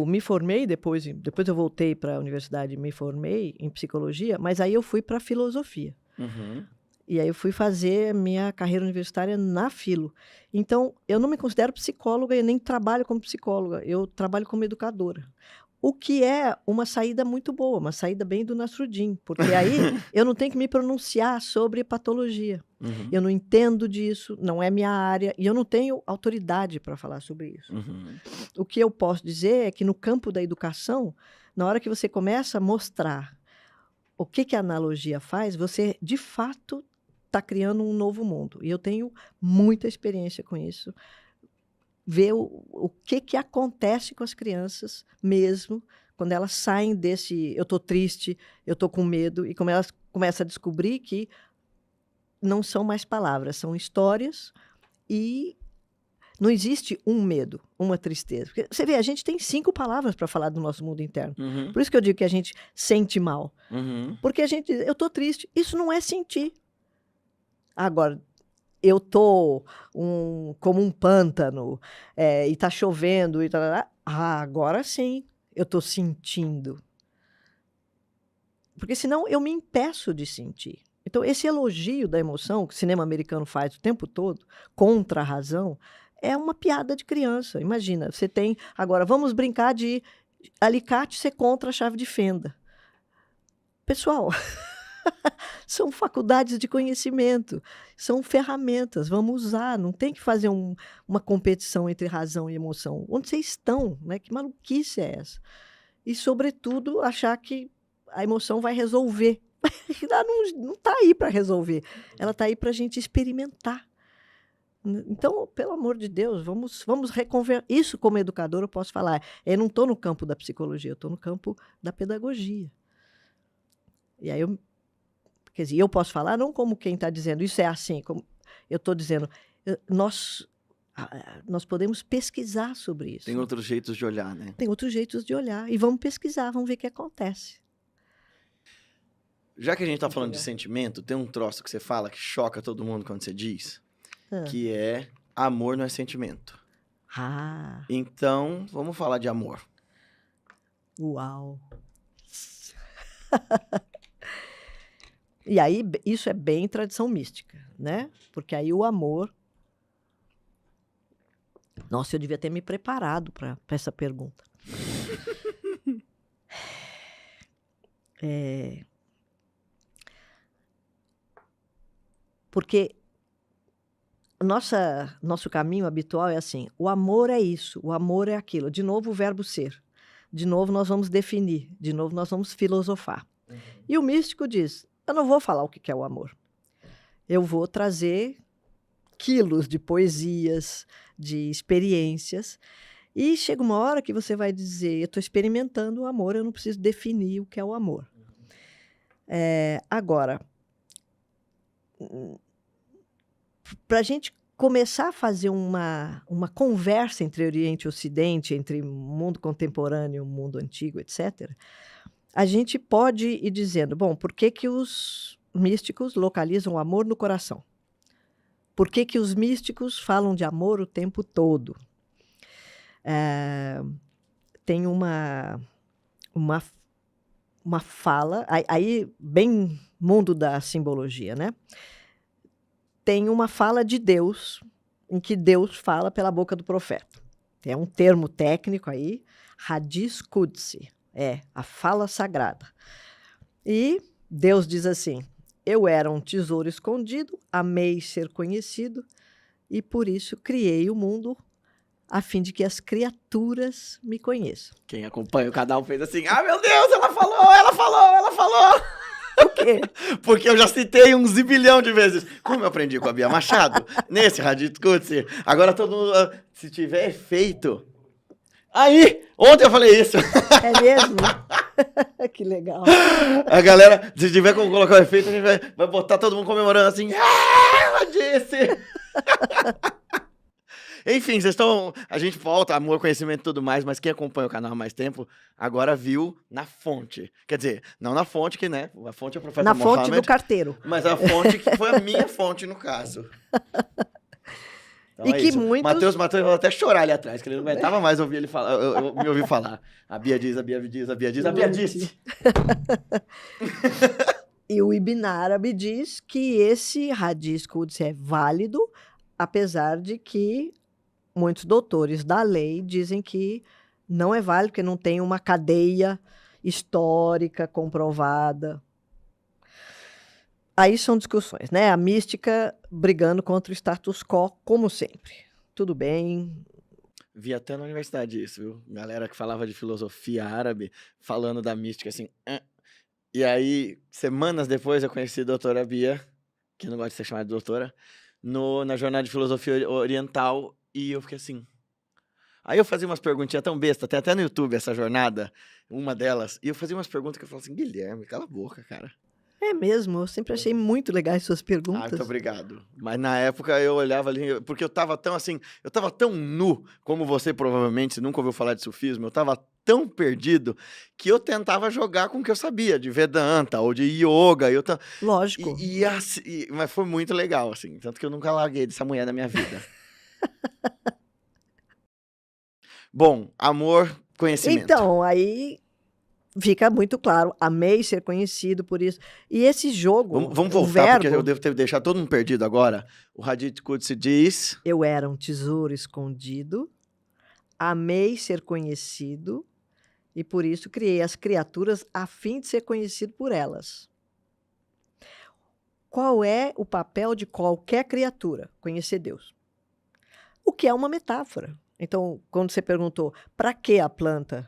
me formei depois eu voltei para a universidade e me formei em psicologia, mas aí eu fui para a filosofia. Uhum. E aí eu fui fazer minha carreira universitária na filo. Então, eu não me considero psicóloga e nem trabalho como psicóloga, eu trabalho como educadora. O que é uma saída muito boa, uma saída bem do Nasruddin, porque aí eu não tenho que me pronunciar sobre patologia. Uhum. Eu não entendo disso, não é minha área, e eu não tenho autoridade para falar sobre isso. Uhum. O que eu posso dizer é que no campo da educação, na hora que você começa a mostrar o que a analogia faz, você, de fato, está criando um novo mundo. E eu tenho muita experiência com isso. Ver o que acontece com as crianças mesmo, quando elas saem desse eu estou triste, eu estou com medo, e como elas começam a descobrir que não são mais palavras, são histórias e não existe um medo, uma tristeza. Porque você vê, a gente tem 5 palavras para falar do nosso mundo interno. Uhum. Por isso que eu digo que a gente sente mal. Uhum. Porque a gente diz, eu estou triste. Isso não é sentir. Agora, eu estou como um pântano, e está chovendo, e agora sim, eu estou sentindo. Porque senão eu me impeço de sentir. Então, esse elogio da emoção que o cinema americano faz o tempo todo, contra a razão, é uma piada de criança. Imagina, você tem... Agora, vamos brincar de alicate ser contra a chave de fenda. Pessoal, são faculdades de conhecimento, são ferramentas, vamos usar, não tem que fazer uma competição entre razão e emoção. Onde vocês estão? Né? Que maluquice é essa? E, sobretudo, achar que a emoção vai resolver. Ela não está aí para resolver, ela está aí para a gente experimentar. Então, pelo amor de Deus, vamos reconverter. Isso, como educadora, eu posso falar. Eu não estou no campo da psicologia, eu estou no campo da pedagogia. E aí, quer dizer, eu posso falar não como quem está dizendo, isso é assim, como eu estou dizendo, nós podemos pesquisar sobre isso. Tem outros jeitos de olhar, né? Tem outros jeitos de olhar. E vamos pesquisar, vamos ver o que acontece. Já que a gente está falando de sentimento, tem um troço que você fala que choca todo mundo quando você diz, que é amor não é sentimento. Então, vamos falar de amor. Uau! E aí, isso é bem tradição mística, né? Porque aí o amor... Nossa, eu devia ter me preparado para essa pergunta. Porque nosso caminho habitual é assim, o amor é isso, o amor é aquilo. De novo, o verbo ser. De novo, nós vamos definir. De novo, nós vamos filosofar. E o místico diz, eu não vou falar o que é o amor. Eu vou trazer quilos de poesias, de experiências. E chega uma hora que você vai dizer, eu estou experimentando o amor, eu não preciso definir o que é o amor. Agora, para a gente começar a fazer uma conversa entre Oriente e Ocidente, entre mundo contemporâneo, mundo antigo, etc., a gente pode ir dizendo, bom, por que que os místicos localizam o amor no coração? Por que que os místicos falam de amor o tempo todo? Tem uma fala, aí bem mundo da simbologia, né? Tem uma fala de Deus, em que Deus fala pela boca do profeta. É um termo técnico aí, Hadith Qudsi, a fala sagrada. E Deus diz assim, eu era um tesouro escondido, amei ser conhecido, e por isso criei o mundo, a fim de que as criaturas me conheçam. Quem acompanha o canal fez assim, ah, meu Deus, ela falou! O quê? Porque eu já citei um zibilhão de vezes. Como eu aprendi com a Bia Machado, nesse Hadith Qudsi, agora todo mundo, se tiver efeito... Aí, ontem eu falei isso. É mesmo? Que legal. A galera, se tiver como colocar o efeito, a gente vai botar todo mundo comemorando assim, ela disse! Enfim, vocês estão. A gente volta, amor, conhecimento e tudo mais, mas quem acompanha o canal há mais tempo agora viu na fonte. Quer dizer, não na fonte, que, né? A fonte é o profeta Na Mohammed, fonte do carteiro. mas a fonte que foi a minha fonte, no caso. Então E que isso. muitos- Matheus vai até chorar ali atrás, que ele não aguentava mais ouvir ele falar. Eu me ouvi falar. A Bia diz, a Bia diz, a Bia diz, a Bia disse. E o Ibn Arabi diz que esse Hadith Qudsi é válido, apesar de que muitos doutores da lei dizem que não é válido, porque não tem uma cadeia histórica comprovada. Aí são discussões, né? A mística brigando contra o status quo, como sempre. Tudo bem. Vi até na universidade isso, viu? Galera que falava de filosofia árabe, falando da mística, assim. E aí, semanas depois, eu conheci a doutora Bia, que não gosta de ser chamada de doutora, na jornada de filosofia oriental, e eu fiquei assim. Aí eu fazia umas perguntinhas tão besta, tem até no YouTube essa jornada, uma delas, e eu fazia umas perguntas que eu falava assim, Guilherme, cala a boca, cara. É mesmo, eu sempre achei muito legais suas Ah, perguntas. muito obrigado. Mas na época eu olhava ali, porque eu tava tão assim, eu tava tão nu, como você provavelmente nunca ouviu falar de sufismo, eu tava tão perdido, que eu tentava jogar com o que eu sabia, de Vedanta ou de Yoga, Lógico. mas foi muito legal, assim, tanto que eu nunca larguei dessa mulher na minha vida. Bom, amor, conhecimento. Então, aí fica muito claro, amei ser conhecido por isso. E esse jogo, Vamos o voltar, porque eu verbo, devo ter deixado todo mundo perdido agora. O Hadith Qudsi diz... eu era um tesouro escondido, amei ser conhecido, e por isso criei as criaturas a fim de ser conhecido por elas. Qual é o papel de qualquer criatura? Conhecer Deus. O que é uma metáfora. Então, quando você perguntou, para que a planta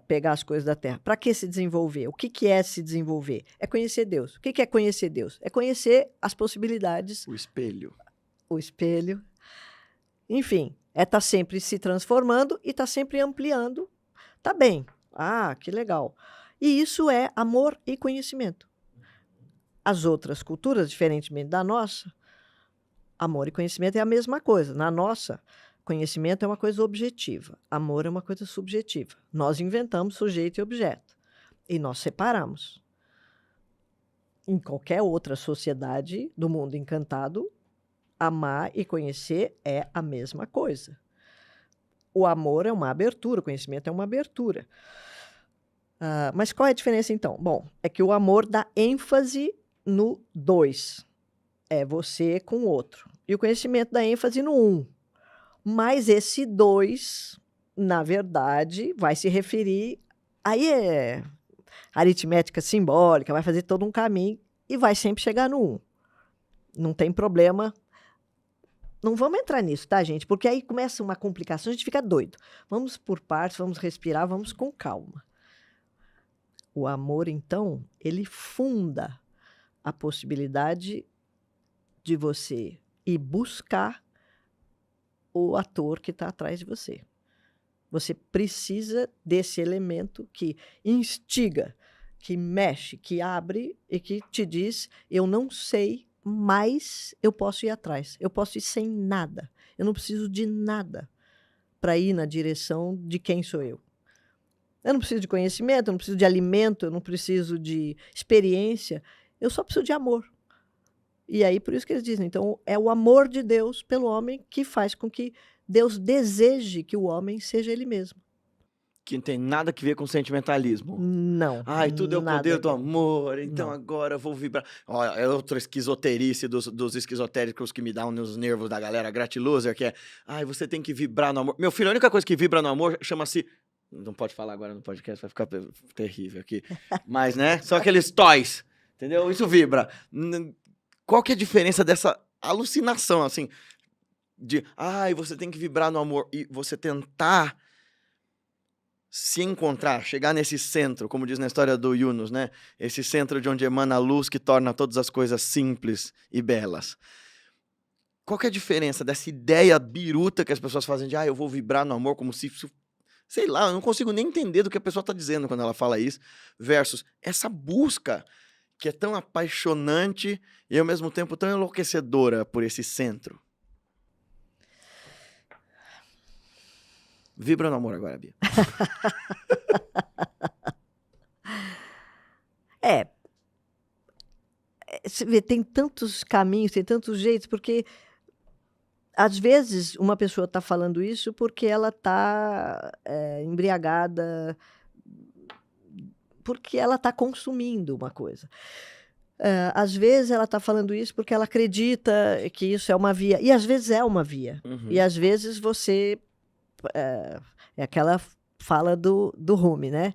pegar as coisas da terra? Para que se desenvolver? O que é se desenvolver? É conhecer Deus. O que é conhecer Deus? É conhecer as possibilidades, O espelho. o espelho. Enfim, é estar sempre se transformando e estar sempre ampliando. Tá bem. Ah, que legal. E isso é amor e conhecimento. As outras culturas, diferentemente da nossa, amor e conhecimento é a mesma coisa. Na nossa, conhecimento é uma coisa objetiva, amor é uma coisa subjetiva. Nós inventamos sujeito e objeto e nós separamos. Em qualquer outra sociedade do mundo encantado, amar e conhecer é a mesma coisa. O amor é uma abertura, o conhecimento é uma abertura. Mas qual é a diferença, então? Bom, é que o amor dá ênfase no dois. É você com o outro. E o conhecimento dá ênfase no um. Mas esse dois, na verdade, vai se referir... Aí é aritmética simbólica, vai fazer todo um caminho e vai sempre chegar no um. Não tem problema. Não vamos entrar nisso, tá, gente? Porque aí começa uma complicação, a gente fica doido. Vamos por partes, vamos respirar, vamos com calma. O amor, então, ele funda a possibilidade de você ir buscar o ator que está atrás de você. Você precisa desse elemento que instiga, que mexe, que abre e que te diz, eu não sei, mais eu posso ir atrás. Eu posso ir sem nada. Eu não preciso de nada para ir na direção de quem sou eu. Eu não preciso de conhecimento, eu não preciso de alimento, eu não preciso de experiência. Eu só preciso de amor. E aí, por isso que eles dizem, então, é o amor de Deus pelo homem que faz com que Deus deseje que o homem seja ele mesmo. Que não tem nada a ver com sentimentalismo. Não. Ai, tudo é o nada poder a do ver. amor, então Não. agora eu vou vibrar. Olha, é outra esquizoterice dos esquizotéricos que me dão nos nervos da galera gratiloser, que é, ai, você tem que vibrar no amor. Meu filho, a única coisa que vibra no amor chama-se... Não pode falar agora no podcast, vai ficar terrível aqui. Mas, né, são aqueles toys, entendeu? Isso vibra. Qual que é a diferença dessa alucinação, assim, de, ai, você tem que vibrar no amor e você tentar se encontrar, chegar nesse centro, como diz na história do Yunus, né? Esse centro de onde emana a luz que torna todas as coisas simples e belas. Qual que é a diferença dessa ideia biruta que as pessoas fazem de, eu vou vibrar no amor como se... Sei lá, eu não consigo nem entender do que a pessoa está dizendo quando ela fala isso, versus essa busca que é tão apaixonante e ao mesmo tempo tão enlouquecedora por esse centro. Vibra no amor agora, Bia. Você vê, tem tantos caminhos, tem tantos jeitos, porque às vezes uma pessoa está falando isso porque ela está embriagada, porque ela está consumindo uma coisa. Às vezes ela está falando isso porque ela acredita que isso é uma via, e às vezes é uma via. Uhum. E às vezes você... é aquela fala do Rumi, né?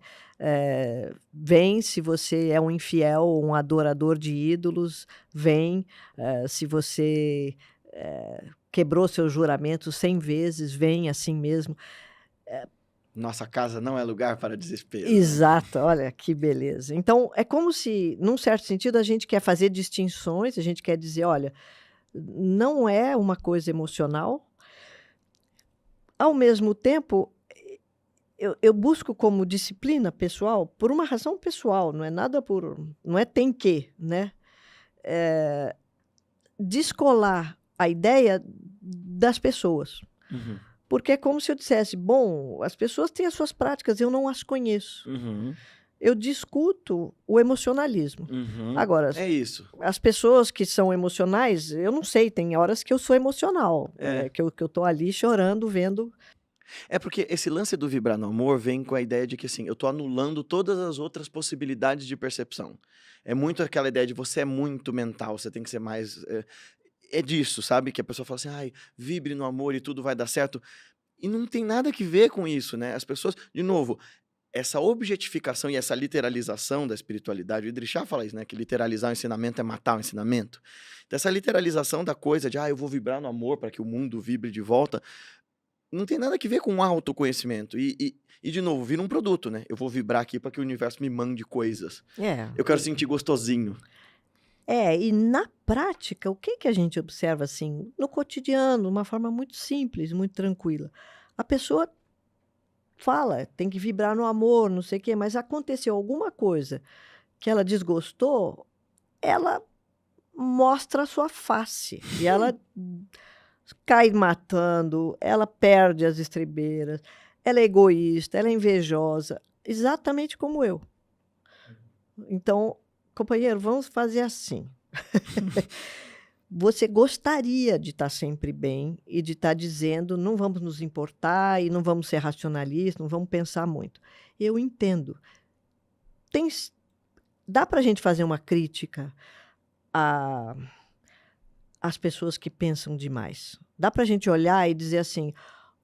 Vem se você é um infiel ou um adorador de ídolos, vem se você quebrou seus juramentos 100 vezes, vem assim mesmo. Nossa casa não é lugar para desespero. Exato, olha que beleza. Então, é como se, num certo sentido, a gente quer fazer distinções, a gente quer dizer, olha, não é uma coisa emocional. Ao mesmo tempo, eu busco como disciplina pessoal, por uma razão pessoal, não é nada por... Não é tem que, né? Descolar a ideia das pessoas. Uhum. Porque é como se eu dissesse, bom, as pessoas têm as suas práticas, eu não as conheço. Uhum. Eu discuto o emocionalismo. Uhum. Agora, é isso. As pessoas que são emocionais, eu não sei, tem horas que eu sou emocional, que eu tô ali chorando, vendo... É porque esse lance do vibrar no amor vem com a ideia de que, assim, eu tô anulando todas as outras possibilidades de percepção. É muito aquela ideia de você é muito mental, você tem que ser mais... É disso, sabe? Que a pessoa fala assim, ai, vibre no amor e tudo vai dar certo. E não tem nada que ver com isso, né? As pessoas, de novo, essa objetificação e essa literalização da espiritualidade, o Idrissá fala isso, né? Que literalizar o ensinamento é matar o ensinamento. Então, essa literalização da coisa de, eu vou vibrar no amor para que o mundo vibre de volta, não tem nada a ver com autoconhecimento. E de novo, vira um produto, né? Eu vou vibrar aqui para que o universo me mande coisas. Eu quero sentir gostosinho. E na prática, o que a gente observa assim, no cotidiano, de uma forma muito simples, muito tranquila? A pessoa fala, tem que vibrar no amor, não sei o quê, mas aconteceu alguma coisa que ela desgostou, ela mostra a sua face. E ela cai matando, ela perde as estribeiras, ela é egoísta, ela é invejosa, exatamente como eu. Então, companheiro, vamos fazer assim. Você gostaria de estar sempre bem e de estar dizendo, não vamos nos importar e não vamos ser racionalistas, não vamos pensar muito. Eu entendo. Dá para a gente fazer uma crítica às pessoas que pensam demais. Dá para a gente olhar e dizer assim,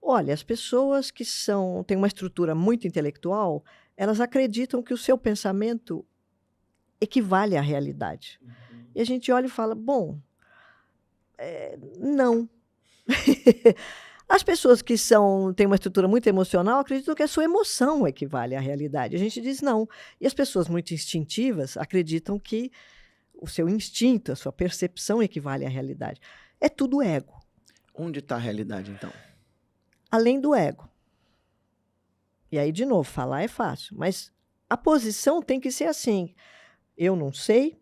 olha, as pessoas que têm uma estrutura muito intelectual, elas acreditam que o seu pensamento equivale à realidade. Uhum. E a gente olha e fala, bom, não. As pessoas que têm uma estrutura muito emocional acreditam que a sua emoção equivale à realidade. A gente diz não. E as pessoas muito instintivas acreditam que o seu instinto, a sua percepção equivale à realidade. É tudo ego. Onde está a realidade, então? Além do ego. E aí, de novo, falar é fácil. Mas a posição tem que ser assim. Eu não sei.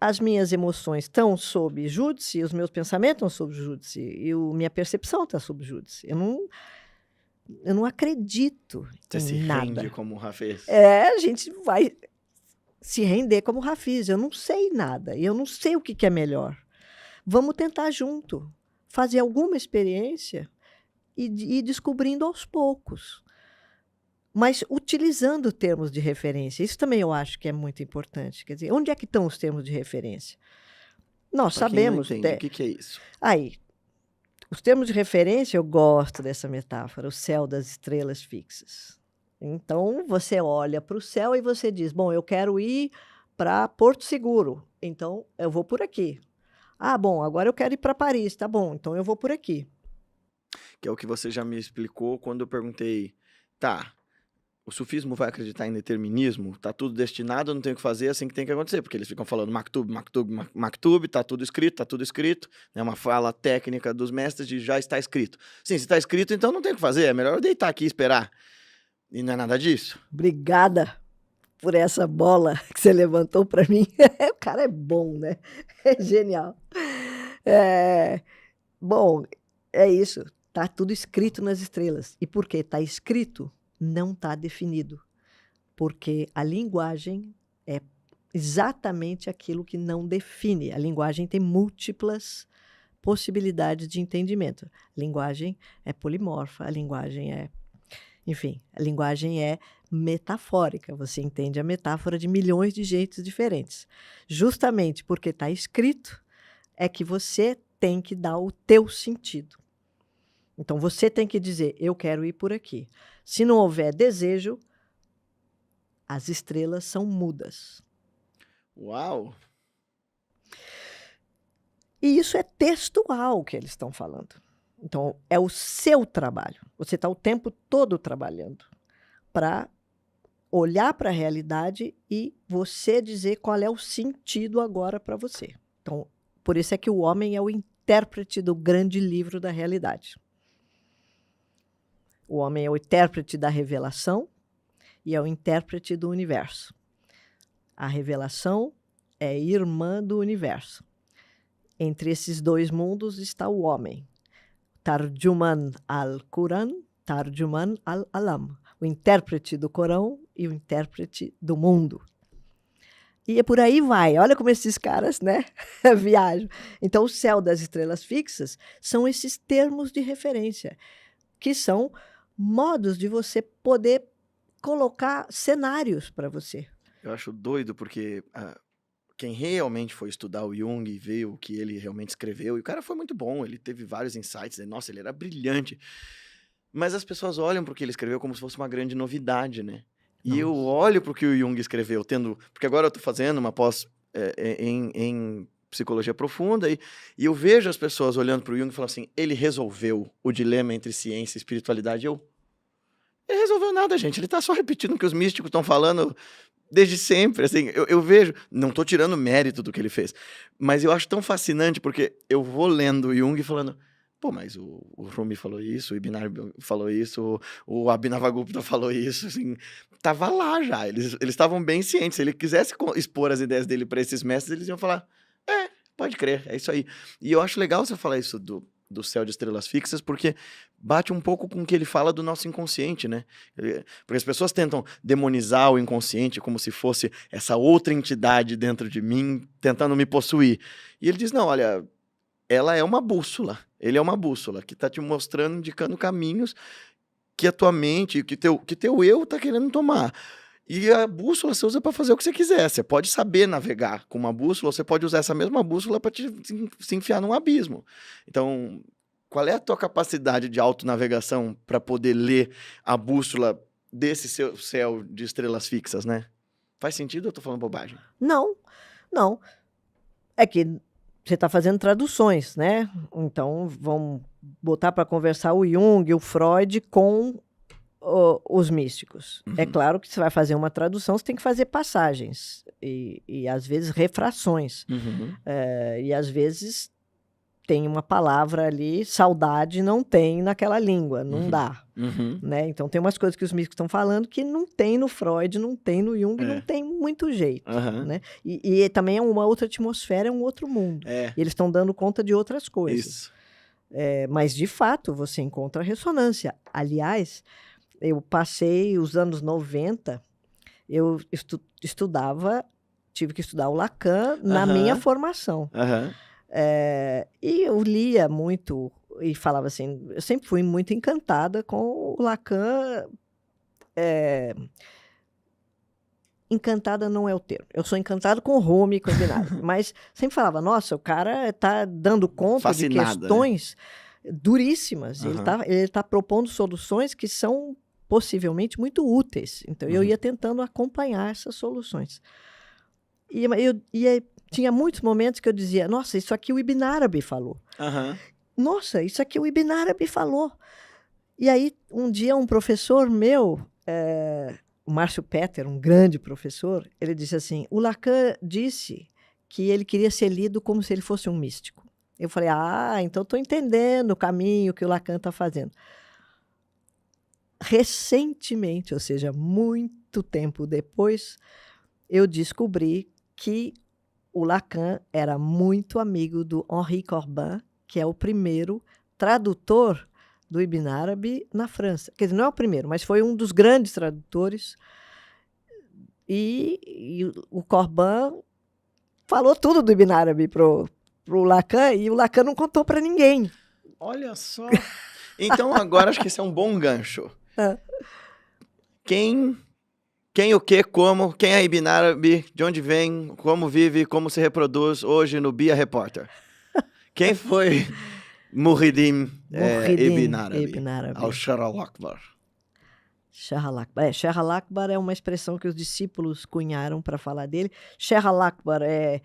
as minhas emoções estão sob júdice, os meus pensamentos estão sob júdice, e minha percepção está sob júdice. Eu não acredito Você se em rende nada. como o Rafês. A gente vai se render como Rafis. Eu não sei nada, e eu não sei o que é melhor. Vamos tentar junto, fazer alguma experiência e ir descobrindo aos poucos. Mas utilizando termos de referência. Isso também eu acho que é muito importante. Quer dizer, onde é que estão os termos de referência? Nós Pra quem não sabemos. entende, o que é isso? Aí, os termos de referência, eu gosto dessa metáfora, o céu das estrelas fixas. Então, você olha para o céu e você diz, bom, eu quero ir para Porto Seguro, então eu vou por aqui. Ah, bom, agora eu quero ir para Paris, tá bom, então eu vou por aqui. Que é o que você já me explicou quando eu perguntei, tá, o sufismo vai acreditar em determinismo? Tá tudo destinado, não tem o que fazer, é assim que tem que acontecer, porque eles ficam falando maktub, maktub, maktub, tá tudo escrito, é uma fala técnica dos mestres de já está escrito. Sim, se está escrito, então não tem o que fazer, é melhor eu deitar aqui e esperar. E não é nada disso. Obrigada por essa bola que você levantou para mim. O cara é bom, né? É genial. Bom, é isso. Tá tudo escrito nas estrelas. E por que está escrito? Não está definido. Porque a linguagem é exatamente aquilo que não define. A linguagem tem múltiplas possibilidades de entendimento. A linguagem é polimorfa, a linguagem é... Enfim, a linguagem é metafórica. Você entende a metáfora de milhões de jeitos diferentes. Justamente porque está escrito é que você tem que dar o teu sentido. Então, você tem que dizer, eu quero ir por aqui. Se não houver desejo, as estrelas são mudas. Uau! E isso é textual que eles estão falando. Então, é o seu trabalho. Você está o tempo todo trabalhando para olhar para a realidade e você dizer qual é o sentido agora para você. Então, por isso é que o homem é o intérprete do grande livro da realidade. O homem é o intérprete da revelação e é o intérprete do universo. A revelação é irmã do universo. Entre esses dois mundos está o homem. Tarjuman al-Quran, Tarjuman al-Alam. O intérprete do Corão e o intérprete do mundo. E por aí vai. Olha como esses caras, né, viajam. Então, o céu das estrelas fixas são esses termos de referência, que são modos de você poder colocar cenários para você. Eu acho doido porque quem realmente foi estudar o Jung e ver o que ele realmente escreveu, e o cara foi muito bom, ele teve vários insights, nossa, ele era brilhante. Mas as pessoas olham para o que ele escreveu como se fosse uma grande novidade, né? E eu olho para o que o Jung escreveu, porque agora eu estou fazendo uma pós em psicologia profunda, e eu vejo as pessoas olhando para o Jung e falando assim, ele resolveu o dilema entre ciência e espiritualidade. Ele resolveu nada, gente, ele está só repetindo o que os místicos estão falando desde sempre, assim, eu vejo, não estou tirando mérito do que ele fez, mas eu acho tão fascinante, porque eu vou lendo o Jung falando, pô, mas o Rumi falou isso, o Ibn Arabi falou isso, o Abhinavagupta falou isso, assim, tava lá já, eles estavam bem cientes, se ele quisesse expor as ideias dele para esses mestres, eles iam falar, pode crer, é isso aí. E eu acho legal você falar isso do céu de estrelas fixas, porque bate um pouco com o que ele fala do nosso inconsciente, né? Porque as pessoas tentam demonizar o inconsciente como se fosse essa outra entidade dentro de mim, tentando me possuir. E ele diz, não, olha, ela é uma bússola, ele é uma bússola que está te mostrando, indicando caminhos que a tua mente, que teu eu está querendo tomar. E a bússola você usa para fazer o que você quiser. Você pode saber navegar com uma bússola, ou você pode usar essa mesma bússola para se enfiar num abismo. Então, qual é a tua capacidade de autonavegação para poder ler a bússola desse seu céu de estrelas fixas, né? Faz sentido ou eu tô falando bobagem? Não. É que você está fazendo traduções, né? Então, vamos botar para conversar o Jung e o Freud com os místicos. É claro que você vai fazer uma tradução, você tem que fazer passagens e às vezes refrações. E às vezes tem uma palavra ali, saudade não tem naquela língua, não dá. Né? Então tem umas coisas que os místicos estão falando que não tem no Freud, não tem no Jung, não tem muito jeito. Né? E também é uma outra atmosfera, é um outro mundo. E eles estão dando conta de outras coisas. Isso. Mas, de fato, você encontra ressonância. Aliás, eu passei os anos 90, eu estudava, tive que estudar o Lacan na minha formação. E eu lia muito e falava assim, eu sempre fui muito encantada com o Lacan. Encantada não é o termo. Eu sou encantada com o Rumi e com o Ibn, mas sempre falava, nossa, o cara está dando conta Fascinada, de questões duríssimas. Ele tá propondo soluções que são possivelmente muito úteis. Então, eu ia tentando acompanhar essas soluções. E tinha muitos momentos que eu dizia, nossa, isso aqui o Ibn Arabi falou. Nossa, isso aqui o Ibn Arabi falou. E aí, um dia, um professor meu, o Márcio Petter, um grande professor, ele disse assim, o Lacan disse que ele queria ser lido como se ele fosse um místico. Eu falei, então estou entendendo o caminho que o Lacan está fazendo. Recentemente, ou seja, muito tempo depois, eu descobri que o Lacan era muito amigo do Henri Corbin, que é o primeiro tradutor do Ibn Arabi na França. Quer dizer, não é o primeiro, mas foi um dos grandes tradutores. E o Corbin falou tudo do Ibn Arabi pro Lacan, e o Lacan não contou para ninguém. Olha só. Então, agora acho que esse é um bom gancho. Quem, o que, como, quem é Ibn Arabi, de onde vem, como vive, como se reproduz hoje no Bia Repórter? Quem foi Muhyiddin Ibn Arabi? Al-Shar al-Akbar. Shah al-Akbar. Shah al-Akbar é uma expressão que os discípulos cunharam para falar dele. Shah al-Akbar é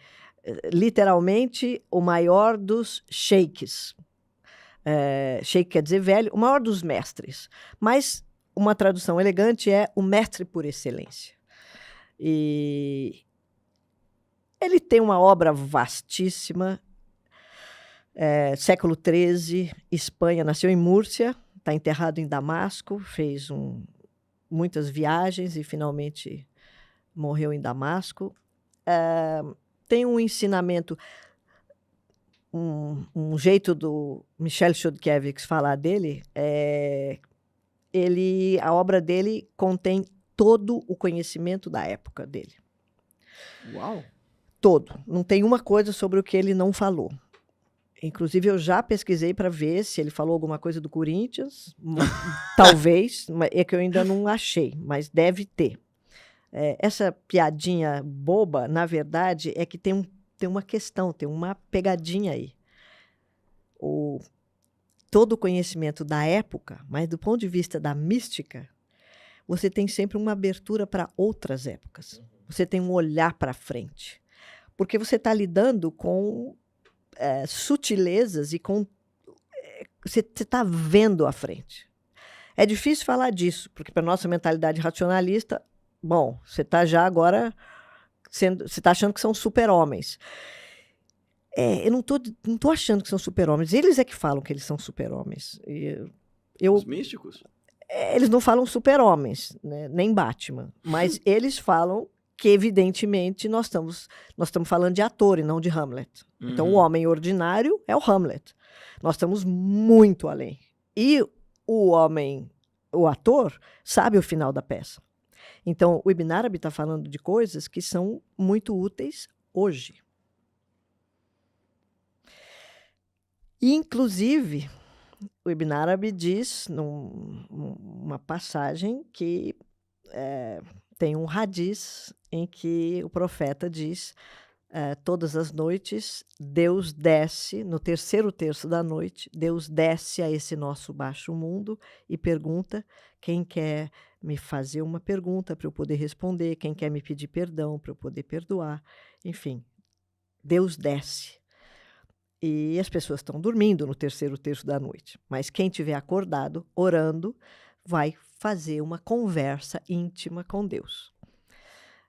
literalmente o maior dos sheiks. Sheik quer dizer velho, o maior dos mestres. Mas uma tradução elegante é o mestre por excelência. E ele tem uma obra vastíssima. Século XIII, Espanha, nasceu em Múrcia, está enterrado em Damasco, fez muitas viagens e finalmente morreu em Damasco. Tem um ensinamento, um jeito do Michel Chodkiewicz falar dele, a obra dele contém todo o conhecimento da época dele. Uau! Todo. Não tem uma coisa sobre o que ele não falou. Inclusive, eu já pesquisei para ver se ele falou alguma coisa do Corinthians. Talvez, é que eu ainda não achei, mas deve ter. Essa piadinha boba, na verdade, é que tem uma questão, tem uma pegadinha aí. Todo o conhecimento da época, mas do ponto de vista da mística, você tem sempre uma abertura para outras épocas. Você tem um olhar para frente. Porque você está lidando com sutilezas e com... Você está vendo à frente. É difícil falar disso, porque para a nossa mentalidade racionalista, bom, você está já agora... Você está achando que são super-homens. Eu não tô achando que são super-homens. Eles é que falam que eles são super-homens. Os místicos? Eles não falam super-homens, né? Nem Batman. Mas eles falam que, evidentemente, nós estamos falando de ator e não de Hamlet. Então, o homem ordinário é o Hamlet. Nós estamos muito além. E o ator, sabe o final da peça. Então, o Ibn Arabi está falando de coisas que são muito úteis hoje. Inclusive, o Ibn Arabi diz, numa passagem, que tem um hadiz em que o profeta diz, todas as noites, Deus desce, no terceiro terço da noite, Deus desce a esse nosso baixo mundo e pergunta quem quer me fazer uma pergunta para eu poder responder, quem quer me pedir perdão para eu poder perdoar. Enfim, Deus desce. E as pessoas estão dormindo no terceiro terço da noite. Mas quem estiver acordado, orando, vai fazer uma conversa íntima com Deus.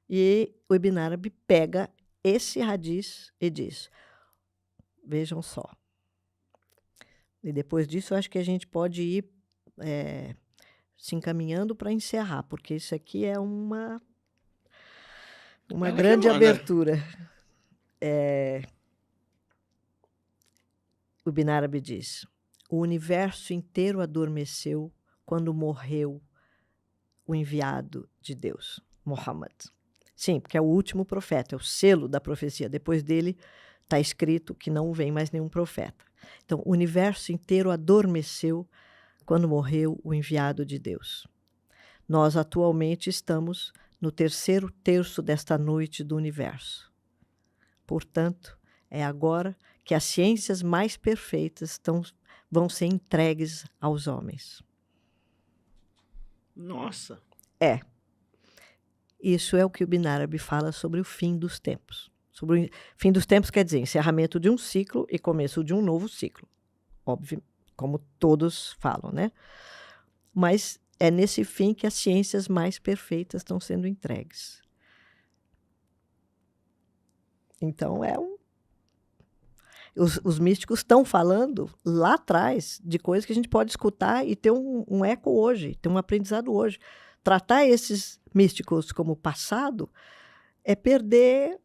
E o Ibn Arabi pega esse hadiz e diz, vejam só, E depois disso, eu acho que a gente pode ir se encaminhando para encerrar, porque isso aqui é uma Ela que grande manda. abertura. O Ibn Arabi diz: o universo inteiro adormeceu quando morreu o enviado de Deus, Muhammad. Sim, porque é o último profeta, é o selo da profecia. Depois dele está escrito que não vem mais nenhum profeta. Então, o universo inteiro adormeceu quando morreu o enviado de Deus. Nós atualmente estamos no 3º terço desta noite do universo. Portanto, é agora que as ciências mais perfeitas vão ser entregues aos homens. Nossa. Isso é o que o Ibn Arabi fala sobre o fim dos tempos. Sobre o fim dos tempos quer dizer encerramento de um ciclo e começo de um novo ciclo. Óbvio, como todos falam, né? Mas é nesse fim que as ciências mais perfeitas estão sendo entregues. Então, os místicos estão falando lá atrás de coisas que a gente pode escutar e ter um eco hoje, ter um aprendizado hoje. Tratar esses místicos como passado é perder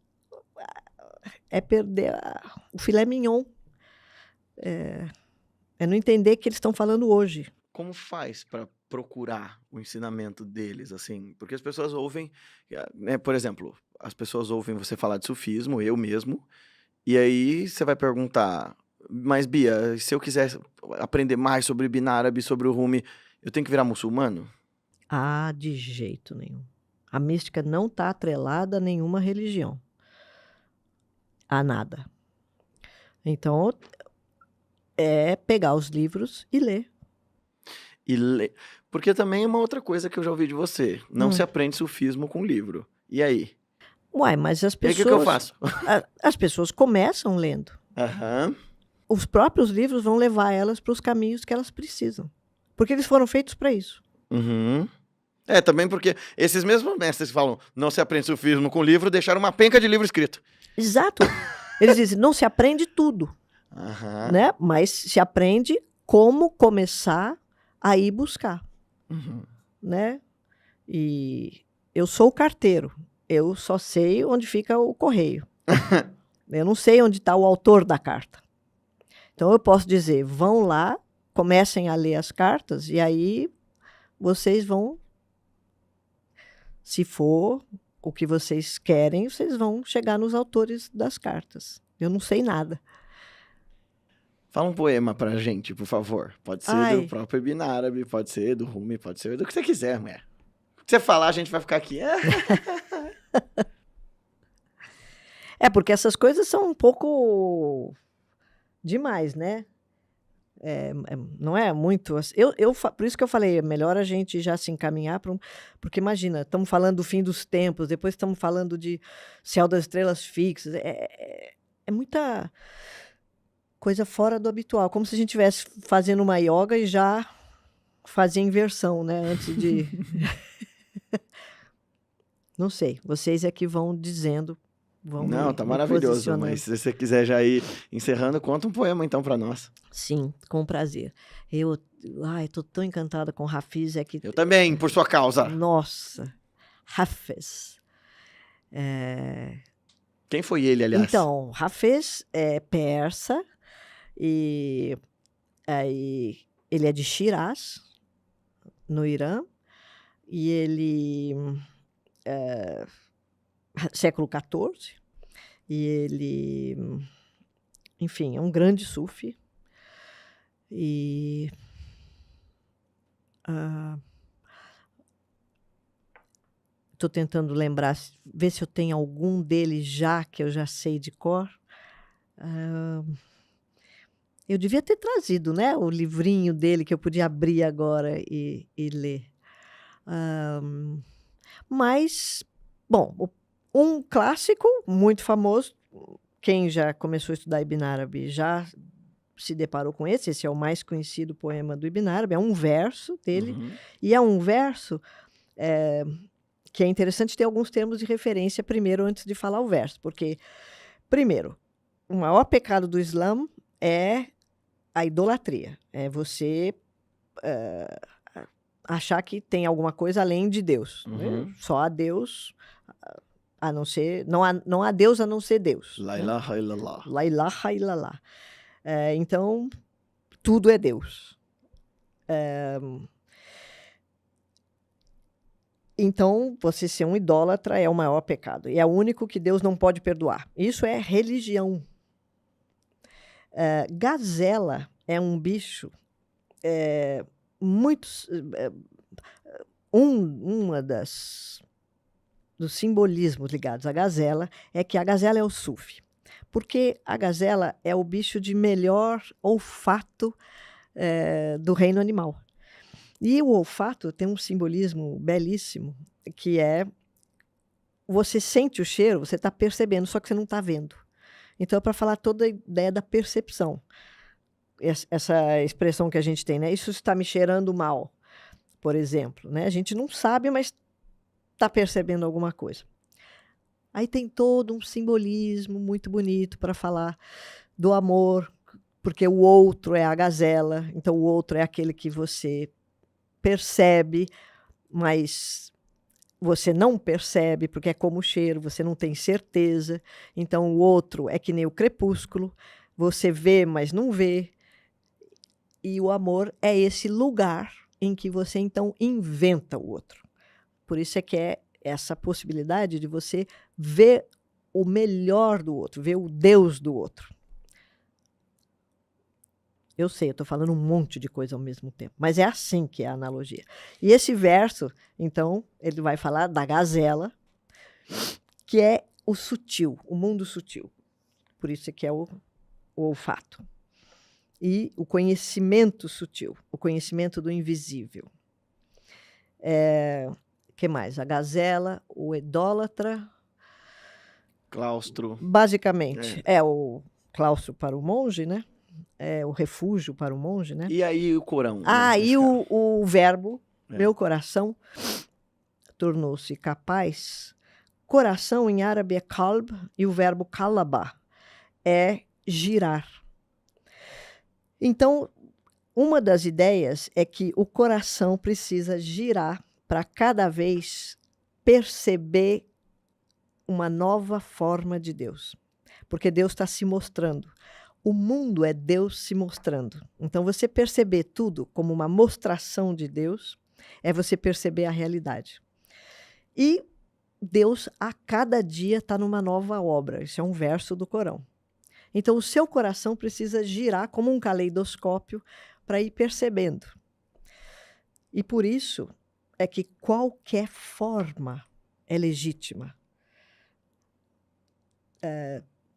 o filé mignon. É não entender que eles estão falando hoje. Como faz para procurar o ensinamento deles, assim? Porque as pessoas ouvem, né, por exemplo, as pessoas ouvem você falar de sufismo, eu mesmo, e aí você vai perguntar, mas Bia, se eu quiser aprender mais sobre Ibn Arabi, sobre o Rumi, eu tenho que virar muçulmano? Ah, de jeito nenhum. A mística não está atrelada a nenhuma religião. A nada. Então, é pegar os livros e ler. E porque também é uma outra coisa que eu já ouvi de você. Não se aprende sufismo com livro. E aí? Uai, mas as E aí, o pessoas... que eu faço? As pessoas começam lendo. Aham. Os próprios livros vão levar elas para os caminhos que elas precisam. Porque eles foram feitos para isso. Uhum. Também porque esses mesmos mestres que falam não se aprende sufismo com livro, deixaram uma penca de livro escrito. Exato. Eles dizem, não se aprende tudo, Aham. né? Mas se aprende como começar a ir buscar, Uhum. né? E eu sou o carteiro. Eu só sei onde fica o correio. Eu não sei onde está o autor da carta. Então, eu posso dizer, vão lá, comecem a ler as cartas, e aí vocês vão, se for o que vocês querem, vocês vão chegar nos autores das cartas. Eu não sei nada. Fala um poema pra gente, por favor. Pode ser do próprio Ibn Arabi, pode ser do Rumi, pode ser do que você quiser, mulher. O que você falar, a gente vai ficar aqui. Porque essas coisas são um pouco demais, né? Não é muito... Por isso que eu falei, é melhor a gente já se encaminhar para porque imagina, estamos falando do fim dos tempos, depois estamos falando de céu das estrelas fixas. É muita coisa fora do habitual, como se a gente estivesse fazendo uma yoga e já fazia inversão, né? Antes de... Não sei, vocês é que vão dizendo... Não, tá maravilhoso, mas se você quiser já ir encerrando, conta um poema então para nós. Sim, com prazer. Eu tô tão encantada com Hafiz. Eu também, por sua causa. Nossa, Hafiz. Quem foi ele, aliás? Então, Hafiz é persa e aí ele é de Shiraz, no Irã, e ele século XIV, e ele, enfim, é um grande sufi. E estou tentando lembrar, ver se eu tenho algum deles já, que eu já sei de cor. Eu devia ter trazido, né, o livrinho dele, que eu podia abrir agora e ler. Mas, bom, um clássico muito famoso, quem já começou a estudar Ibn Arabi já se deparou com esse é o mais conhecido poema do Ibn Arabi, é um verso dele, e é um verso que é interessante ter alguns termos de referência primeiro, antes de falar o verso, porque, primeiro, o maior pecado do Islã é a idolatria. É você achar que tem alguma coisa além de Deus. Uhum. Só há Deus, a não ser... Não há Deus a não ser Deus. La Né? ilaha illallah. La ilaha illallah. Então, tudo é Deus. Então, você ser um idólatra é o maior pecado. E é o único que Deus não pode perdoar. Isso é religião. Gazela é um bicho muito... Uma dos simbolismos ligados à gazela é que a gazela é o sufi. Porque a gazela é o bicho de melhor olfato do reino animal. E o olfato tem um simbolismo belíssimo, que é você sente o cheiro, você está percebendo, só que você não está vendo. Então, é para falar toda a ideia da percepção. Essa expressão que a gente tem, né? Isso está me cheirando mal, por exemplo. Né? A gente não sabe, mas está percebendo alguma coisa. Aí tem todo um simbolismo muito bonito para falar do amor, porque o outro é a gazela, então o outro é aquele que você percebe, mas você não percebe, porque é como o cheiro, você não tem certeza. Então o outro é que nem o crepúsculo, você vê, mas não vê. E o amor é esse lugar em que você então inventa o outro. Por isso é que é essa possibilidade de você ver o melhor do outro, ver o Deus do outro. Eu sei, eu estou falando um monte de coisa ao mesmo tempo, mas é assim que é a analogia. E esse verso, então, ele vai falar da gazela, que é o sutil, o mundo sutil. Por isso é que é o olfato. E o conhecimento sutil, o conhecimento do invisível. Que mais? A gazela, o idólatra. Claustro. Basicamente, é o claustro para o monge, né? É o refúgio para o monge, né? E aí o Corão? E o verbo, meu coração, tornou-se capaz. Coração em árabe é qalb, e o verbo qalaba é girar. Então, uma das ideias é que o coração precisa girar para cada vez perceber uma nova forma de Deus. Porque Deus está se mostrando. O mundo é Deus se mostrando. Então, você perceber tudo como uma mostração de Deus é você perceber a realidade. E Deus, a cada dia, está numa nova obra. Isso é um verso do Corão. Então, o seu coração precisa girar como um caleidoscópio para ir percebendo. E por isso é que qualquer forma é legítima.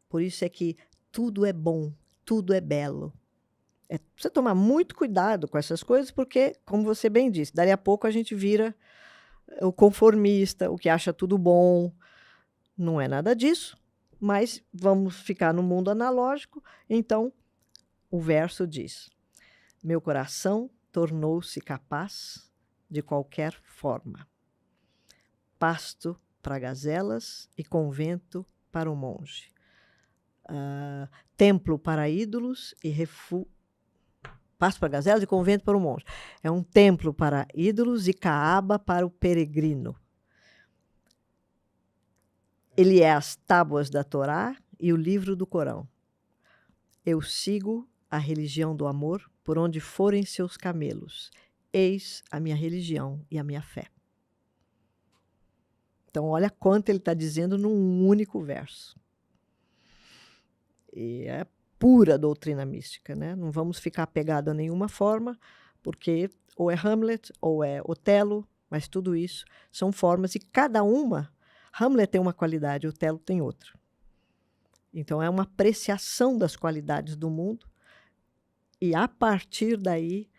Por isso é que tudo é bom, tudo é belo. Precisa tomar muito cuidado com essas coisas, porque, como você bem disse, dali a pouco a gente vira o conformista, o que acha tudo bom. Não é nada disso, mas vamos ficar no mundo analógico. Então, o verso diz: meu coração tornou-se capaz de qualquer forma. Pasto para gazelas e convento para o monge. Templo para ídolos e pasto para gazelas e convento para o monge. É um templo para ídolos e Caaba para o peregrino. Ele é as tábuas da Torá e o livro do Corão. Eu sigo a religião do amor por onde forem seus camelos. Eis a minha religião e a minha fé. Então, olha quanto ele está dizendo num único verso. E é pura doutrina mística, né? Não vamos ficar apegados a nenhuma forma, porque ou é Hamlet ou é Otelo, mas tudo isso são formas, e cada uma, Hamlet tem uma qualidade, Otelo tem outra. Então, é uma apreciação das qualidades do mundo, e a partir daí,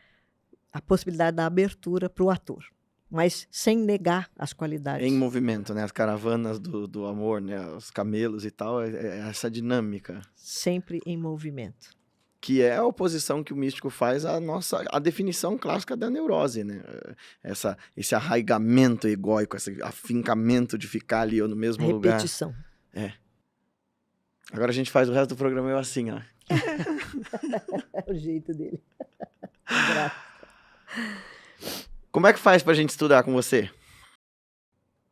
a possibilidade da abertura para o ator, mas sem negar as qualidades. Em movimento, né? As caravanas do amor, né? Os camelos e tal, é essa dinâmica. Sempre em movimento. Que é a oposição que o místico faz à definição clássica da neurose, né? Esse arraigamento egóico, esse afincamento de ficar ali no mesmo lugar. Repetição. Agora a gente faz o resto do programa eu assim, ó. É o jeito dele. Graça. Como é que faz pra gente estudar com você?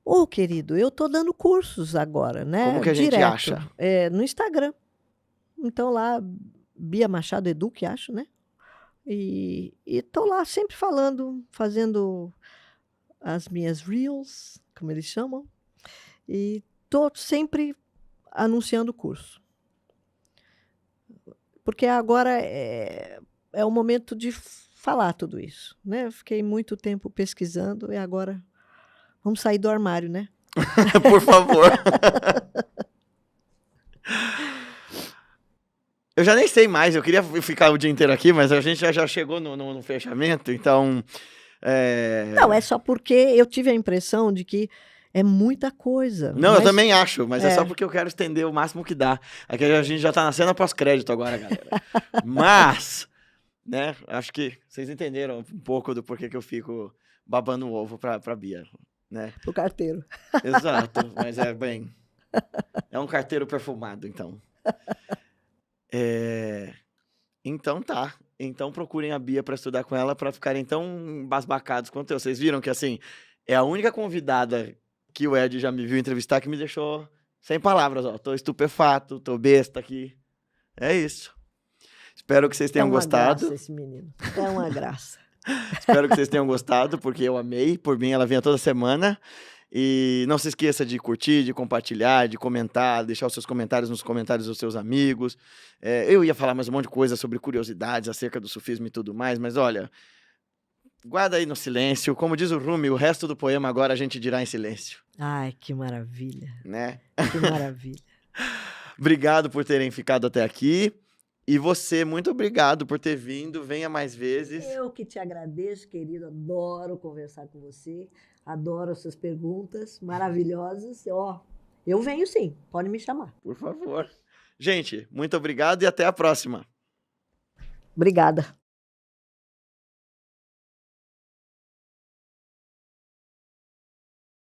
Ô, querido, eu tô dando cursos agora, Como né? que a gente Direto. acha? No Instagram. Então lá, Bia Machado Eduque, acho, né? E tô lá sempre falando, fazendo as minhas reels, como eles chamam, e tô sempre anunciando o curso. Porque agora é o momento de falar tudo isso, né? Eu fiquei muito tempo pesquisando e agora vamos sair do armário, né? Por favor. Eu já nem sei mais, eu queria ficar o dia inteiro aqui, mas a gente já chegou no fechamento, então... Não, é só porque eu tive a impressão de que é muita coisa. Não, eu Mas também acho, mas é só é, porque eu quero estender o máximo que dá. Aqui a gente já tá na cena pós-crédito agora, galera. Mas, né, acho que vocês entenderam um pouco do porquê que eu fico babando o ovo pra Bia, né? o carteiro. Exato, mas é um carteiro perfumado, então. Então tá. Então procurem a Bia pra estudar com ela pra ficarem tão embasbacados quanto eu. Vocês viram que, assim, é a única convidada que o Ed já me viu entrevistar que me deixou sem palavras, ó. Tô estupefato, tô besta aqui. É isso. Espero que vocês É tenham uma gostado. graça esse menino. É uma graça. Espero que vocês tenham gostado, porque eu amei. Por mim, ela vinha toda semana. E não se esqueça de curtir, de compartilhar, de comentar, deixar os seus comentários nos comentários dos seus amigos. Eu ia falar mais um monte de coisa sobre curiosidades acerca do sufismo e tudo mais, mas olha, guarda aí no silêncio. Como diz o Rumi, o resto do poema agora a gente dirá em silêncio, Ai, que maravilha. né? Que maravilha. Obrigado por terem ficado até aqui. E você, muito obrigado por ter vindo. Venha mais vezes. Eu que te agradeço, querido. Adoro conversar com você. Adoro as suas perguntas maravilhosas. Ó, eu venho sim, pode me chamar. Por favor. Gente, muito obrigado e até a próxima. Obrigada.